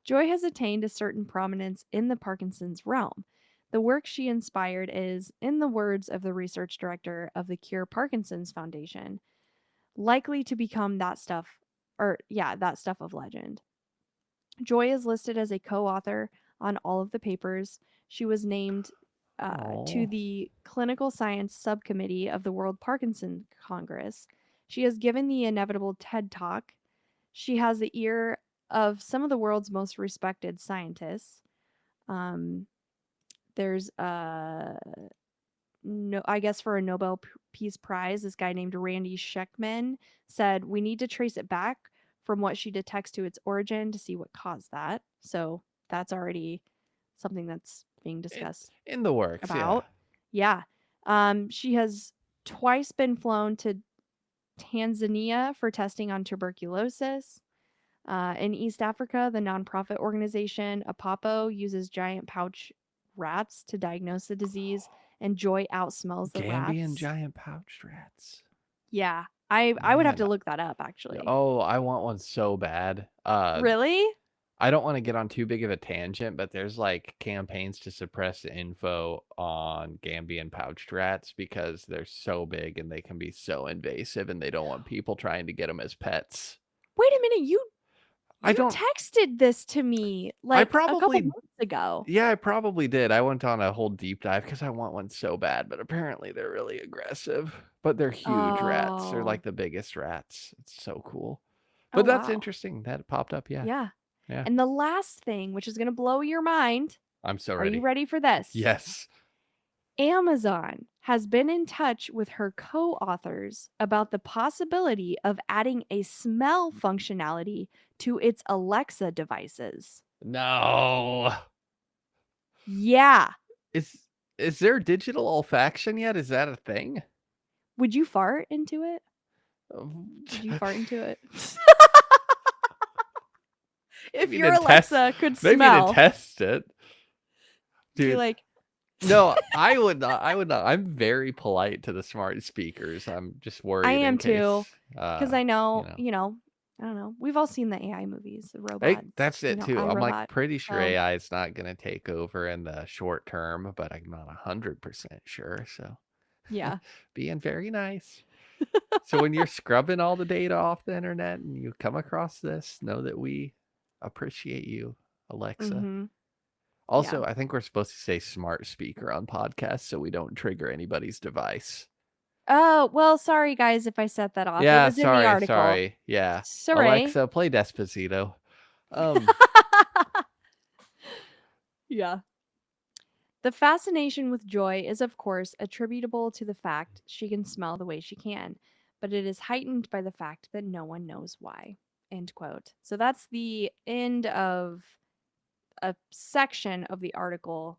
Joy has attained a certain prominence in the Parkinson's realm. The work she inspired is, in the words of the research director of the Cure Parkinson's Foundation, likely to become that stuff of legend. Joy is listed as a co-author on all of the papers. She was named to Oh, the Clinical Science Subcommittee of the World Parkinson Congress. She has given the inevitable TED Talk. She has the ear of some of the world's most respected scientists. Um, there's no, I guess for a Nobel Peace Prize, this guy named Randy Sheckman said we need to trace it back from what she detects to its origin to see what caused that. So that's already something that's being in discussed in the works, yeah. about. Yeah. She has twice been flown to Tanzania for testing on tuberculosis. In East Africa, the nonprofit organization Apapo uses giant pouch rats to diagnose the disease, and Joy outsmells the Gambian rats. giant pouched rats. Yeah, I would have Man, to look that up actually. oh, I want one so bad. Really? I don't want to get on too big of a tangent, but there's like campaigns to suppress info on Gambian pouched rats because they're so big and they can be so invasive, and they don't want people trying to get them as pets. Wait a minute, I you don't. texted this to me I like a couple probably. months ago. Yeah, I probably did. I went on a whole deep dive because I want one so bad, but apparently they're really aggressive. But they're huge rats. They're Oh. like the biggest rats. It's so cool. Oh But that's wow. interesting that it popped up. Yeah. Yeah. Yeah. And the last thing, which is going to blow your mind. I'm so Are you ready. ready for this? Yes. Amazon has been in touch with her co authors about the possibility of adding a smell functionality to its Alexa devices. No. Yeah. Is is there digital olfaction yet? Is that a thing? Would you fart into it? Um, Would you fart into it? If maybe your to test Alexa could maybe to smell, test it. be Dude, like, no, I would not. I would not. I'm very polite to the smart speakers. I'm just I worried in am case, too. Because I you know, know. I don't know. We've all seen the AI movies, the Hey, robots, that's it too. I'm like iRobot. pretty sure So, AI is not going to take over in the short term, but I'm not 100% sure. So yeah. being very nice. So when you're scrubbing all the data off the internet and you come across this, know that we appreciate you, Alexa. Mm-hmm. Yeah. Also, I think we're supposed to say smart speaker on podcasts so we don't trigger anybody's device. Oh, well, sorry guys if I set that off. It Yeah, was in the sorry, article. sorry. Yeah. Sorry. Alexa, play Despacito. Um, Yeah. The fascination with Joy is, of course, attributable to the fact she can smell the way she can, but it is heightened by the fact that no one knows why. End quote. So that's the end of a section of the article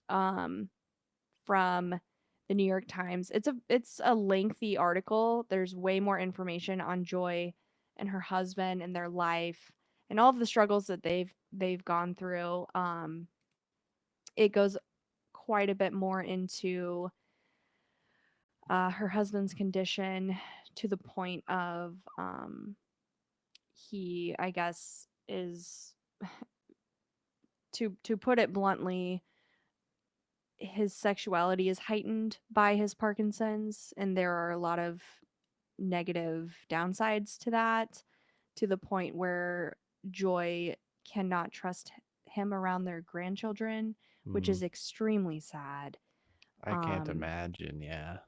um, from the New York Times. It's a lengthy article. There's way more information on Joy and her husband and their life and all of the struggles that they've gone through. It goes quite a bit more into her husband's condition to the point of he, I guess, is to put it bluntly, his sexuality is heightened by his Parkinson's, and there are a lot of negative downsides to that, to the point where Joy cannot trust him around their grandchildren, which hmm, is extremely sad. I can't Um, imagine. Yeah.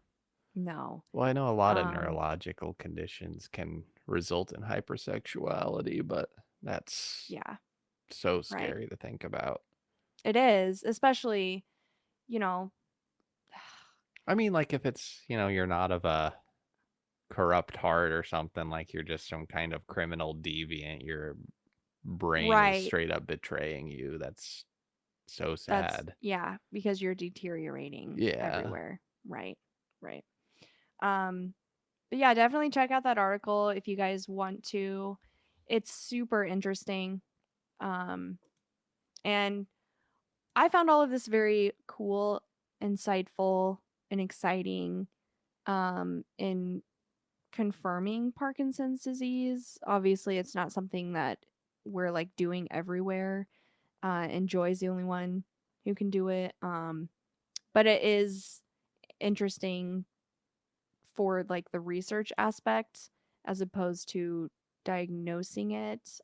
no. Well, I know a lot of Um, neurological conditions can result in hypersexuality, but that's yeah, so right. scary to think about. It is, especially, you know, I mean, like if it's, you're not of a corrupt heart or something, like you're just some kind of criminal deviant, your brain is right. straight up betraying you. That's so That's sad. yeah, because you're deteriorating Yeah. everywhere. Right. Right. Um but yeah, definitely check out that article if you guys want to. It's super interesting. Um and I found all of this very cool, insightful, and exciting in confirming Parkinson's disease. Obviously, it's not something that we're like doing everywhere. And Joy's the only one who can do it. But it is interesting for like the research aspect as opposed to diagnosing it.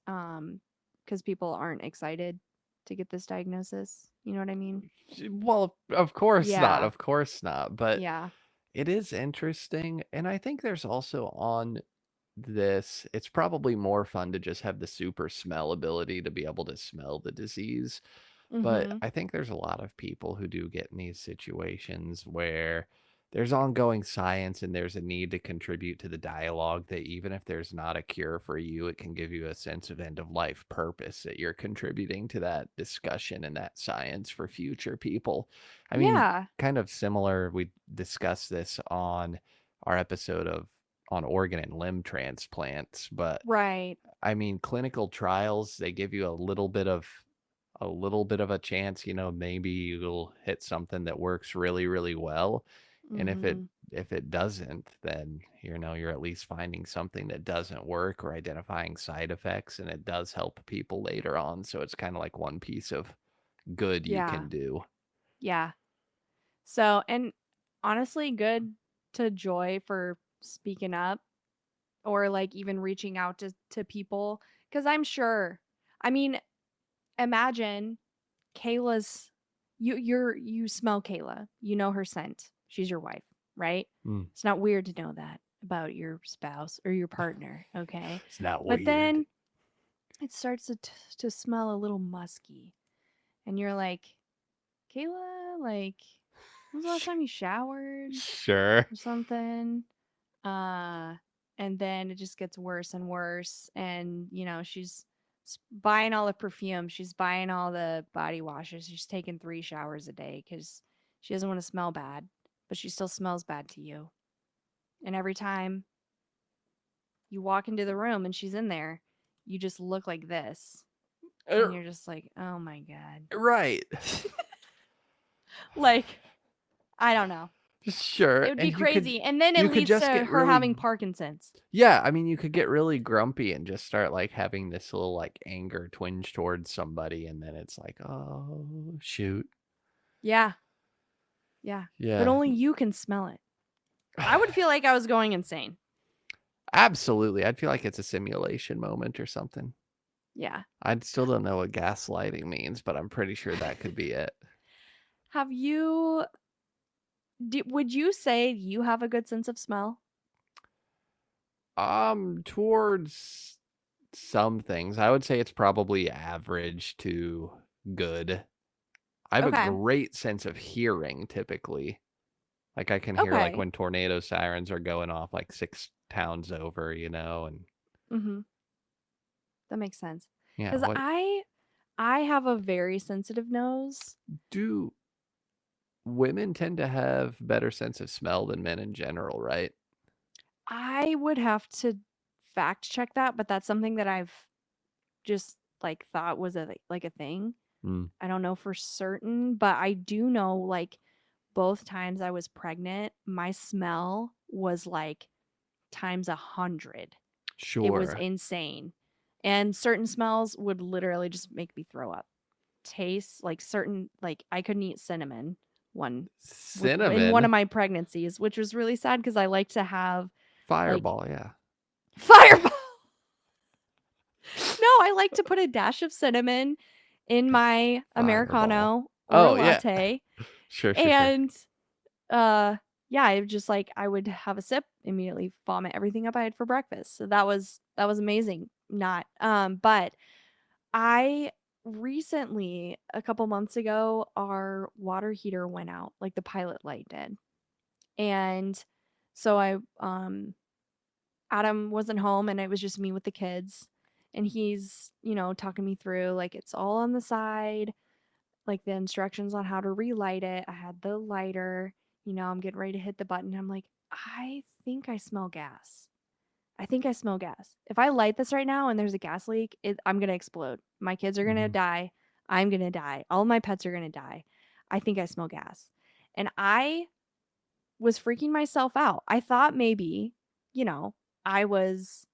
because people aren't excited to get this diagnosis. You know what I mean? Well, of course not, Yeah. of course not, but Yeah. it is interesting, and I think there's also on this it's probably more fun to just have the super smell ability to be able to smell the disease. But Mhm. I think there's a lot of people who do get in these situations where there's ongoing science and there's a need to contribute to the dialogue that even if there's not a cure for you, it can give you a sense of end of life purpose that you're contributing to that discussion and that science for future people. I mean, Yeah. kind of similar, we discussed this on our episode of on organ and limb transplants, but Right. I mean, clinical trials, they give you a little bit of a chance, maybe you'll hit something that works really, really well. And Mhm. if it doesn't, then you're at least finding something that doesn't work or identifying side effects and it does help people later on. So it's kind of like one piece of good you Yeah. can do. Yeah. So, and honestly, good to Joy for speaking up or like even reaching out to people cuz I'm sure. I mean, imagine Kayla's you smell Kayla. You know her scent. She's your wife, right? Mm. It's not weird to know that about your spouse or your partner, okay? It's not But weird. then it starts to smell a little musky and you're like, "Kayla, like when was the last time you showered Sure. or something?" Uh and then it just gets worse and worse and she's buying all the perfume, she's buying all the body washes, she's taking 3 showers a day cuz she doesn't want to smell bad, but she still smells bad to you. And every time you walk into the room and she's in there, you just look like this and Er, you're just like, "Oh my god." Right. Like, I don't know. It Sure. would be And you could crazy. And then it you could leads just to get her really having Parkinson's. Yeah, I mean, you could get really grumpy and just start like having this little like anger twinge towards somebody, and then it's like, oh, shoot. Yeah. Yeah. But Yeah. only you can smell it. I would feel like I was going insane. Absolutely. I'd feel like it's a simulation moment or something. Yeah. I still don't know what gaslighting means, but I'm pretty sure that could be it. Have you would you say you have a good sense of smell? Towards some things, I would say it's probably average to good. I have a Okay. great sense of hearing typically. Like, I can hear, like, Okay. when tornado sirens are going off, like, 6 towns over, and Mhm. That makes sense. yeah, Cuz what I have a very sensitive nose. do women tend to have better sense of smell than men in general, right? I would have to fact check that, but that's something that I've just like thought was a thing. Mm, I don't know for certain, but I do know like both times I was pregnant, my smell was like times 100. It was sure. insane. And certain smells would literally just make me throw up. Tastes like certain like I couldn't eat cinnamon one with in one of Cinnamon? my pregnancies, which was really sad because I like to have like Fireball, yeah. fireball. No, I like to put a dash of cinnamon in my Fireball. americano or a Oh, yeah. latte. Sure, sure, sure. And yeah, I just like I would have a sip, immediately vomit everything up I had for breakfast. So that was amazing. Not but I recently a couple months ago our water heater went out, like the pilot light did. And so I Adam wasn't home and it was just me with the kids and he's, talking me through like it's all on the side, like the instructions on how to relight it. I had the lighter, I'm getting ready to hit the button. I'm like, I think I smell gas. I think I smell gas. If I light this right now and there's a gas leak, I'm going to explode. My kids are going to Mhm. die. I'm going to die. All my pets are going to die. I think I smell gas. And I was freaking myself out. I thought maybe, you know, I was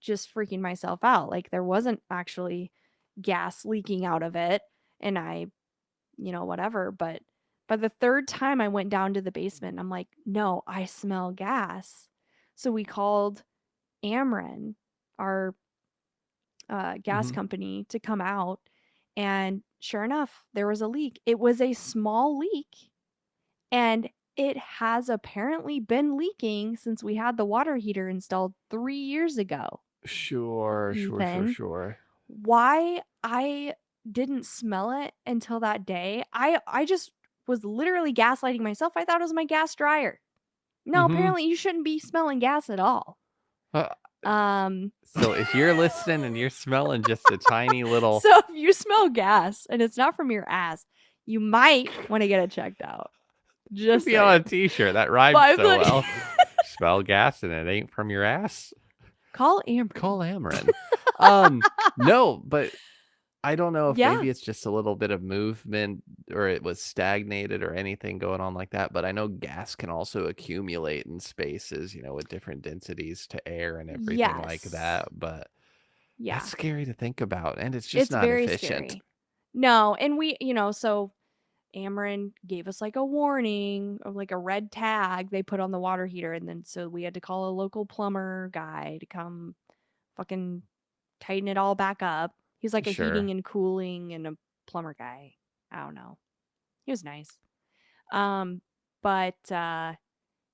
just freaking myself out. Like there wasn't actually gas leaking out of it. And I whatever. But by the third time I went down to the basement, I'm like, no, I smell gas. So we called Ameren, our gas Mhm. company to come out, and sure enough, there was a leak. It was a small leak, and it has apparently been leaking since we had the water heater installed 3 years ago, Sure, sure, sure, Ethan. sure. Why I didn't smell it until that day, I just was literally gaslighting myself. I thought it was my gas dryer. No, Mhm. apparently you shouldn't be smelling gas at all. Uh, Um, so if you're listening and you're smelling just a tiny little so if you smell gas and it's not from your ass, you might wanna get it checked out. could Just be on a saying. t-shirt, that But rhymes I feel so like well. Smell gas and it ain't from your ass? call Amber. Call Amarin. Um, no, but I don't know if Yeah. maybe it's just a little bit of movement or it was stagnated or anything going on like that, but I know gas can also accumulate in spaces, with different densities to air and everything like Yes. that, but that's Yeah. scary to think about, and it's just It's not very efficient. scary. No, and so Ameren gave us like a warning of like a red tag they put on the water heater, and then so we had to call a local plumber guy to come fucking tighten it all back up. He's like a Sure. heating and cooling and a plumber guy. I don't know. He was nice. Um, but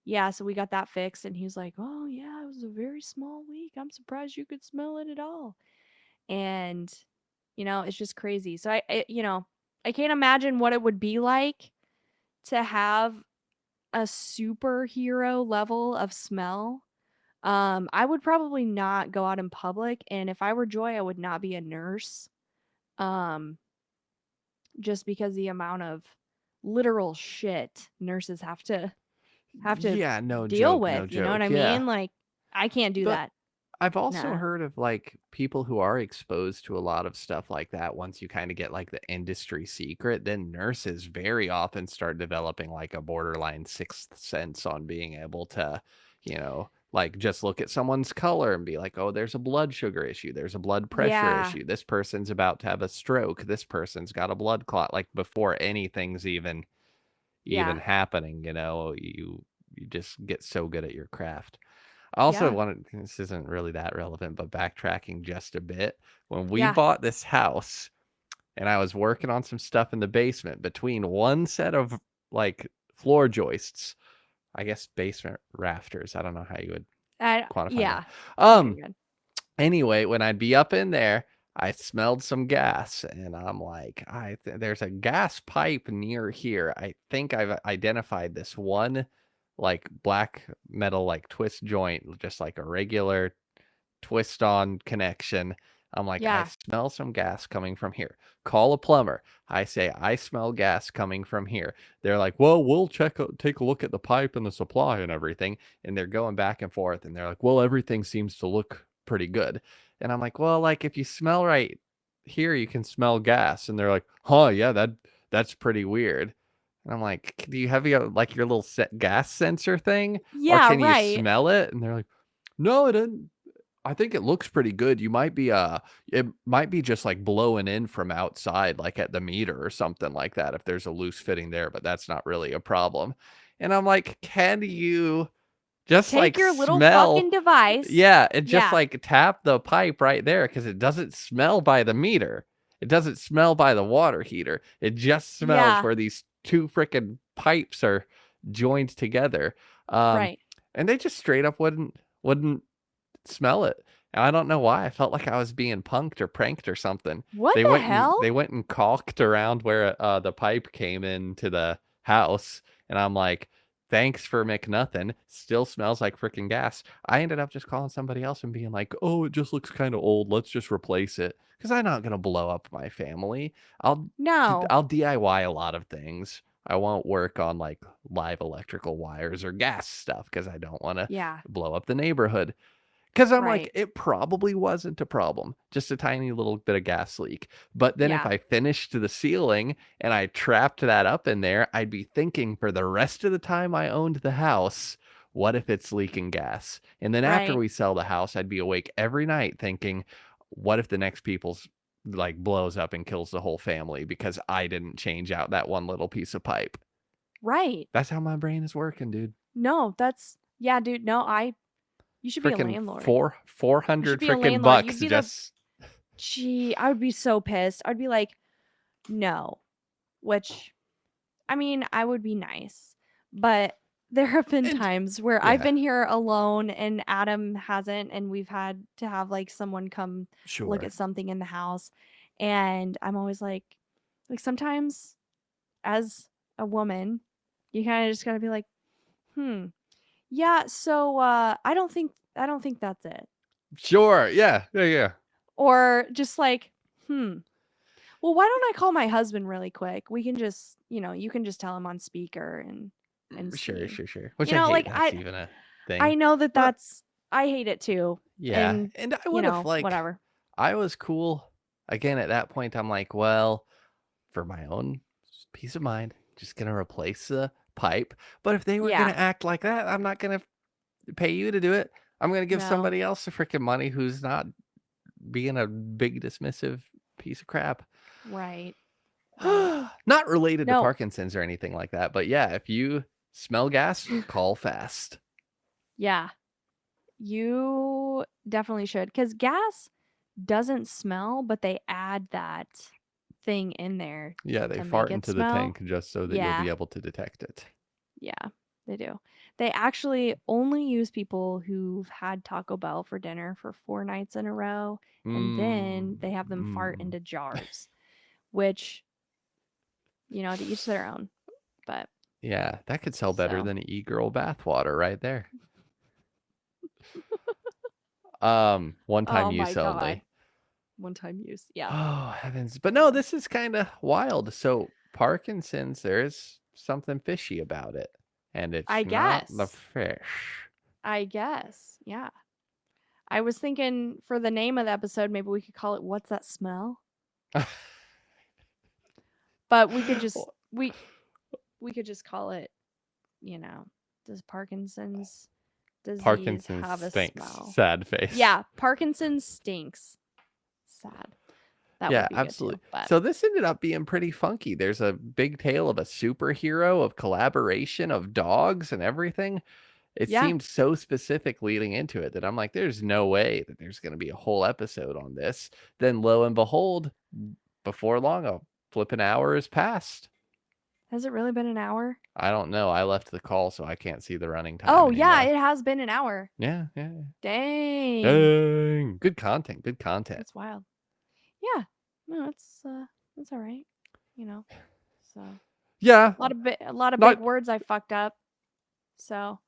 yeah, so we got that fixed, and he was like, "Oh yeah, it was a very small leak. I'm surprised you could smell it at all." And it's just crazy. So I can't imagine what it would be like to have a superhero level of smell. I would probably not go out in public, and if I were Joy, I would not be a nurse. Um, just because the amount of literal shit nurses have to Yeah, no deal joke, with, no you know what I joke, yeah. mean? Like, I can't do But that. I've also Nah. heard of, like, people who are exposed to a lot of stuff like that once you kinda get, like, the industry secret, then nurses very often start developing, like, a borderline sixth sense on being able to, like, just look at someone's color and be like, "Oh, there's a blood sugar issue, there's a blood pressure Yeah. issue, this person's about to have a stroke, this person's got a blood clot," like, before anything's even Yeah. happening, you just get so good at your craft. I also Yeah. wanted this isn't really that relevant, but backtracking just a bit. When we Yeah. bought this house and I was working on some stuff in the basement between one set of like floor joists, I guess basement rafters. I don't know how you would quantify that. Yeah. Yeah, Um you're good. Anyway, when I'd be up in there, I smelled some gas and I'm like, there's a gas pipe near here. I think I've identified this one like black metal like twist joint, just like a regular twist on connection. I'm like, I Yeah. smell some gas coming from here. Call a plumber. I say, I smell gas coming from here. They're like, well, we'll take a look at the pipe and the supply and everything. And they're going back and forth. And they're like, well, everything seems to look pretty good. And I'm like, well, like if you smell right here, you can smell gas. And they're like, huh, yeah, that's pretty weird. And I'm like, do you have like your little gas sensor thing, or Yeah, can you right. smell it? And they're like, no, it didn't. I think it looks pretty good. It might be just like blowing in from outside, like at the meter or something like that, if there's a loose fitting there, but that's not really a problem. And I'm like, can you just Take like your little smell? fucking device. Yeah, and just Yeah. like tap the pipe right there because it doesn't smell by the meter. It doesn't smell by the water heater. It just smells Yeah. where these two freaking pipes are joined together. Um, Right. and they just straight up wouldn't smell it. And I don't know why. I felt like I was being punked or pranked or something. What They the went and hell? they went and caulked around where the pipe came into the house, and I'm like, "Thanks for McNuthin. Still smells like freaking gas." I ended up just calling somebody else and being like, "Oh, it just looks kind of old. Let's just replace it." Because I'm not gonna blow up my family. I'll No. I'll DIY a lot of things. I won't work on like live electrical wires or gas stuff because I don't want to Yeah. blow up the neighborhood. 'Cause I'm like, Right. it probably wasn't a problem, just a tiny little bit of gas leak. But then if Yeah. I finished the ceiling and I trapped that up in there, I'd be thinking for the rest of the time I owned the house, what if it's leaking gas? And then after Right. we sell the house, I'd be awake every night thinking, what if the next people's like blows up and kills the whole family because I didn't change out that one little piece of pipe? Right. That's how my brain is working, dude. No, that's yeah, dude. No, I you should be a Freaking landlord. four You should 400 be a freaking landlord. You'd bucks be the just Gee, I would be so pissed. I'd be like, "No," which I mean, I would be nice, but there have been And times where I've yeah, been here alone and Adam hasn't, and we've had to have, like, someone come look sure. at something in the house, and I'm always like, sometimes as a woman, you kinda just gotta be like, "Hmm, yeah, so, I don't think that's it." Sure. Yeah. Yeah. Yeah. Or just like, "Hmm, well, why don't I call my husband really quick? We can just, you can just tell him on speaker and Sure. see." Sure. Sure. Which I hate Like that's even a I thing. know that But I hate it too, yeah. and, And I would have like, whatever. I was cool. Again, at that point, I'm like, well, for my own peace of mind, just gonna replace the pipe. But if they were gonna Yeah, act like that, I'm not gonna pay you to do it. I'm gonna give no, somebody else the freaking money who's not being a big dismissive piece of crap. right, right. Not related to No, Parkinson's or anything like that, but yeah, if you smell gas, call fast. yeah, you definitely should, because gas doesn't smell, but they add that thing in there Yeah, they to make fart it into the smell. tank just so that you'll Yeah. be able to detect it. Yeah, they do. They actually only use people who've had Taco Bell for dinner for 4 nights in a row, and then Mm, they have them fart mm. into jars, which, to each their own, but Yeah, that could sell better so than e-girl bathwater right there. One time oh use my god. only. One-time use, yeah, Oh, heavens. But no, yeah. this is kinda wild. So, Parkinson's, there's something fishy about it, and I it's not the guess. fish. I guess, yeah. I was thinking for the name of the episode, maybe we could call it "What's That Smell?" But we could just call it, does Parkinson's disease Parkinson's have a stinks. smell? Sad face. Yeah, Parkinson's stinks. Sad. That would Yeah, be good too, absolutely. but So this ended up being pretty funky. There's a big tale of a superhero, of collaboration, of dogs and everything. It yeah. seemed so specific leading into it that I'm like, there's no way that there's going to be a whole episode on this. Then lo and behold, before long, a flipping hour has passed. Has it really been an hour? I don't know. I left the call, so I can't see the running time Oh, yeah, anymore. it has been an hour. Yeah, yeah. Dang. Dang. Good content. Good content. That's wild. Yeah. No, it's all right, you know. So, Yeah. a lot of big Not, words I fucked up. So,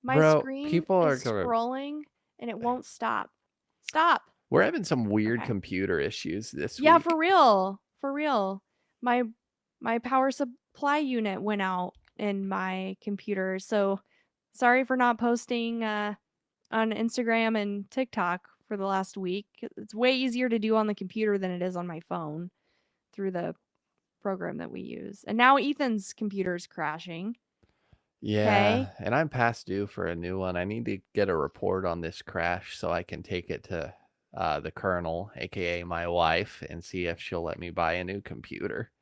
my bro, screen people are is going to. scrolling and it won't stop. Stop. We're having some weird Okay. computer issues this Yeah, for week. real. For real. My my power supply unit went out in my computer. So sorry for not posting on Instagram and TikTok for the last week. It's way easier to do on the computer than it is on my phone through the program that we use. And now Ethan's computer is crashing. Yeah, Okay. and I'm past due for a new one. I need to get a report on this crash so I can take it to the colonel, aka my wife, and see if she'll let me buy a new computer.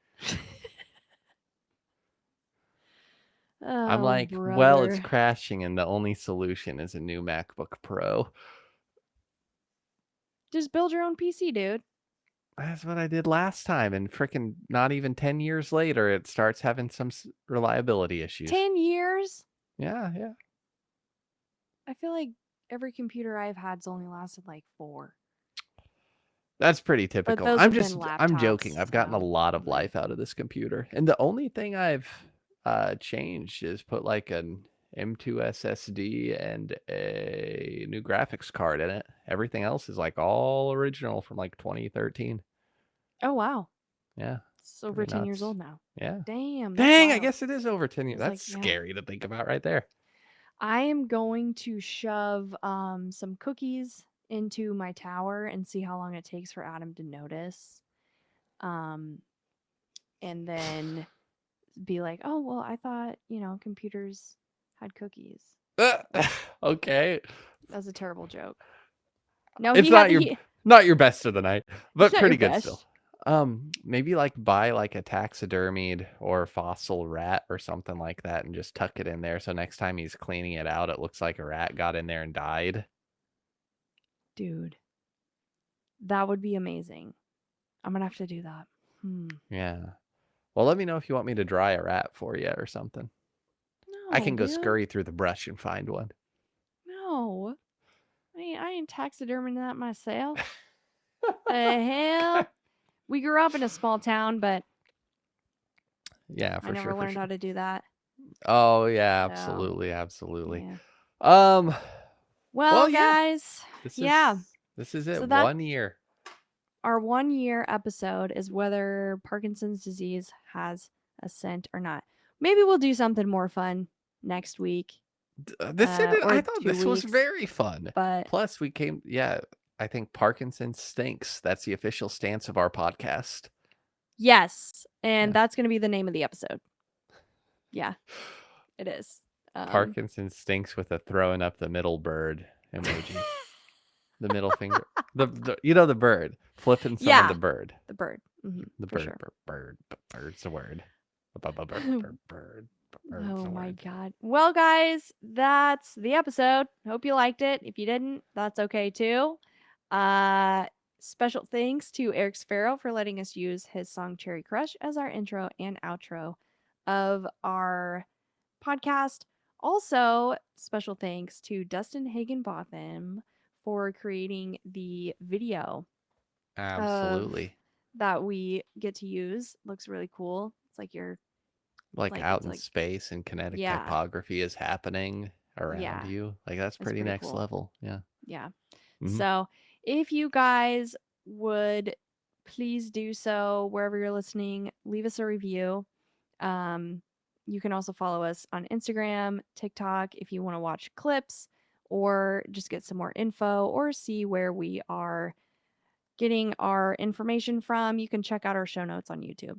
I'm Oh, like, well, it's brother. crashing, and the only solution is a new MacBook Pro. Just build your own PC, dude. That's what I did last time, and freaking not even 10 years later, it starts having some reliability issues. 10 years? Yeah, yeah. I feel like every computer I've had's only lasted like 4. That's pretty But typical. those have been I'm laptops, joking. I've gotten a so lot of but life out of this computer. And the only thing I've changed is put like an M2 SSD and a new graphics card in it. Everything else is like all original from like 2013. oh, wow. Yeah, It's over pretty 10 years nuts. old now. Yeah. Damn, that's Dang, I wild. guess it is over 10 I years. was like, That's yeah. scary to think about right there. I am going to shove, some cookies into my tower and see how long it takes for Adam to notice. Um, and then be like, "Oh, well, I thought, computers had cookies." Okay. That's a terrible joke. No, It's not your best of the night, he's but not your pretty good still. best. Maybe like buy like a taxidermied or fossil rat or something like that and just tuck it in there so next time he's cleaning it out, it looks like a rat got in there and died. Dude, That would be amazing. I'm gonna have to do that. Yeah. Well, let me know if you want me to dry a rat for you or something. I No, can go dude. scurry through the brush and find one. No. I ain't taxiderming that myself. The hell? We grew up in a small town, but Yeah, I for never sure, for learned how sure. to do that. Oh, yeah, So, absolutely, absolutely. yeah. Um, well, Well, yeah, guys, this yeah. is it. So that 1 year. our 1 year episode is whether Parkinson's disease has a scent or not. Maybe we'll do something more fun next week, I or thought two this was weeks. very fun. But Plus, yeah, I think Parkinson stinks. That's the official stance of our podcast. yes, and Yeah. that's going to be the name of the episode. Yeah, it is. Parkinson stinks with a throwing up the middle bird emoji. The middle finger. The bird. Flipping someone Yeah, the bird. the bird. The For bird, sure. bird's the word. Bird's Oh the my word. god. Well, guys, that's the episode. Hope you liked it. If you didn't, that's okay too. Uh Special thanks to Eric Sparrow for letting us use his song Cherry Crush as our intro and outro of our podcast. Also, special thanks to Dustin Hagenbotham for creating the video of Absolutely. that we get to use. Looks really cool. It's like you're Like like out it's in like space and kinetic yeah, typography is happening around yeah. you. Like that's It's pretty pretty next cool. level. Yeah. Yeah. Hmm. So, if you guys would please do so wherever you're listening, leave us a review. Um, you can also follow us on Instagram, TikTok if you want to watch clips or just get some more info or see where we are getting our information from. You can check out our show notes on YouTube.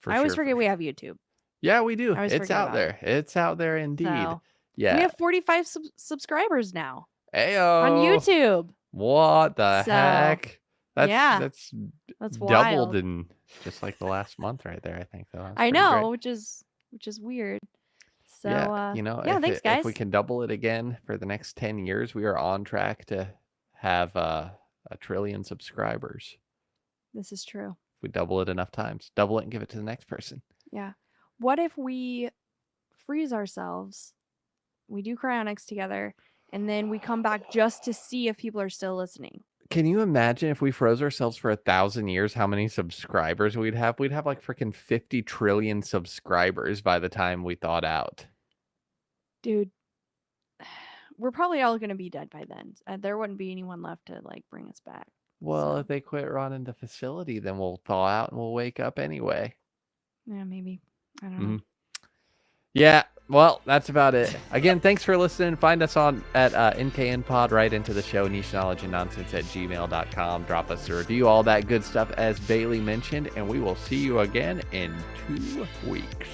For I always sure, for forget we sure. have YouTube. Yeah, we do. I always It's forget out about it. there. It's out there indeed. So, we Yeah. have 45 subscribers now on Ayo. YouTube. What the So, heck? yeah, That's that's doubled wild. in just like the last month right there, I think though. That's I pretty great. know, which is weird. Yeah, So, yeah, if thanks if we guys. can double it again for the next 10 years, we are on track to have a trillion subscribers. This is true. If we double it enough times, double it and give it to the next person. Yeah. What if we freeze ourselves? We do cryonics together and then we come back just to see if people are still listening. Can you imagine if we froze ourselves for 1,000 years, how many subscribers we'd have? We'd have like freaking 50 trillion subscribers by the time we thought out. Dude, we're probably all going to be dead by then. There wouldn't be anyone left to like bring us back. Well, So, if they quit running the facility, then we'll thaw out and we'll wake up anyway. yeah, maybe. I don't Mhm. know. Yeah, well, that's about it. Again, thanks for listening. Find us on at NKNPod, right into the show, niche knowledge and nonsense at gmail.com. Drop us a review, all that good stuff as Bailey mentioned, and we will see you again in 2 weeks.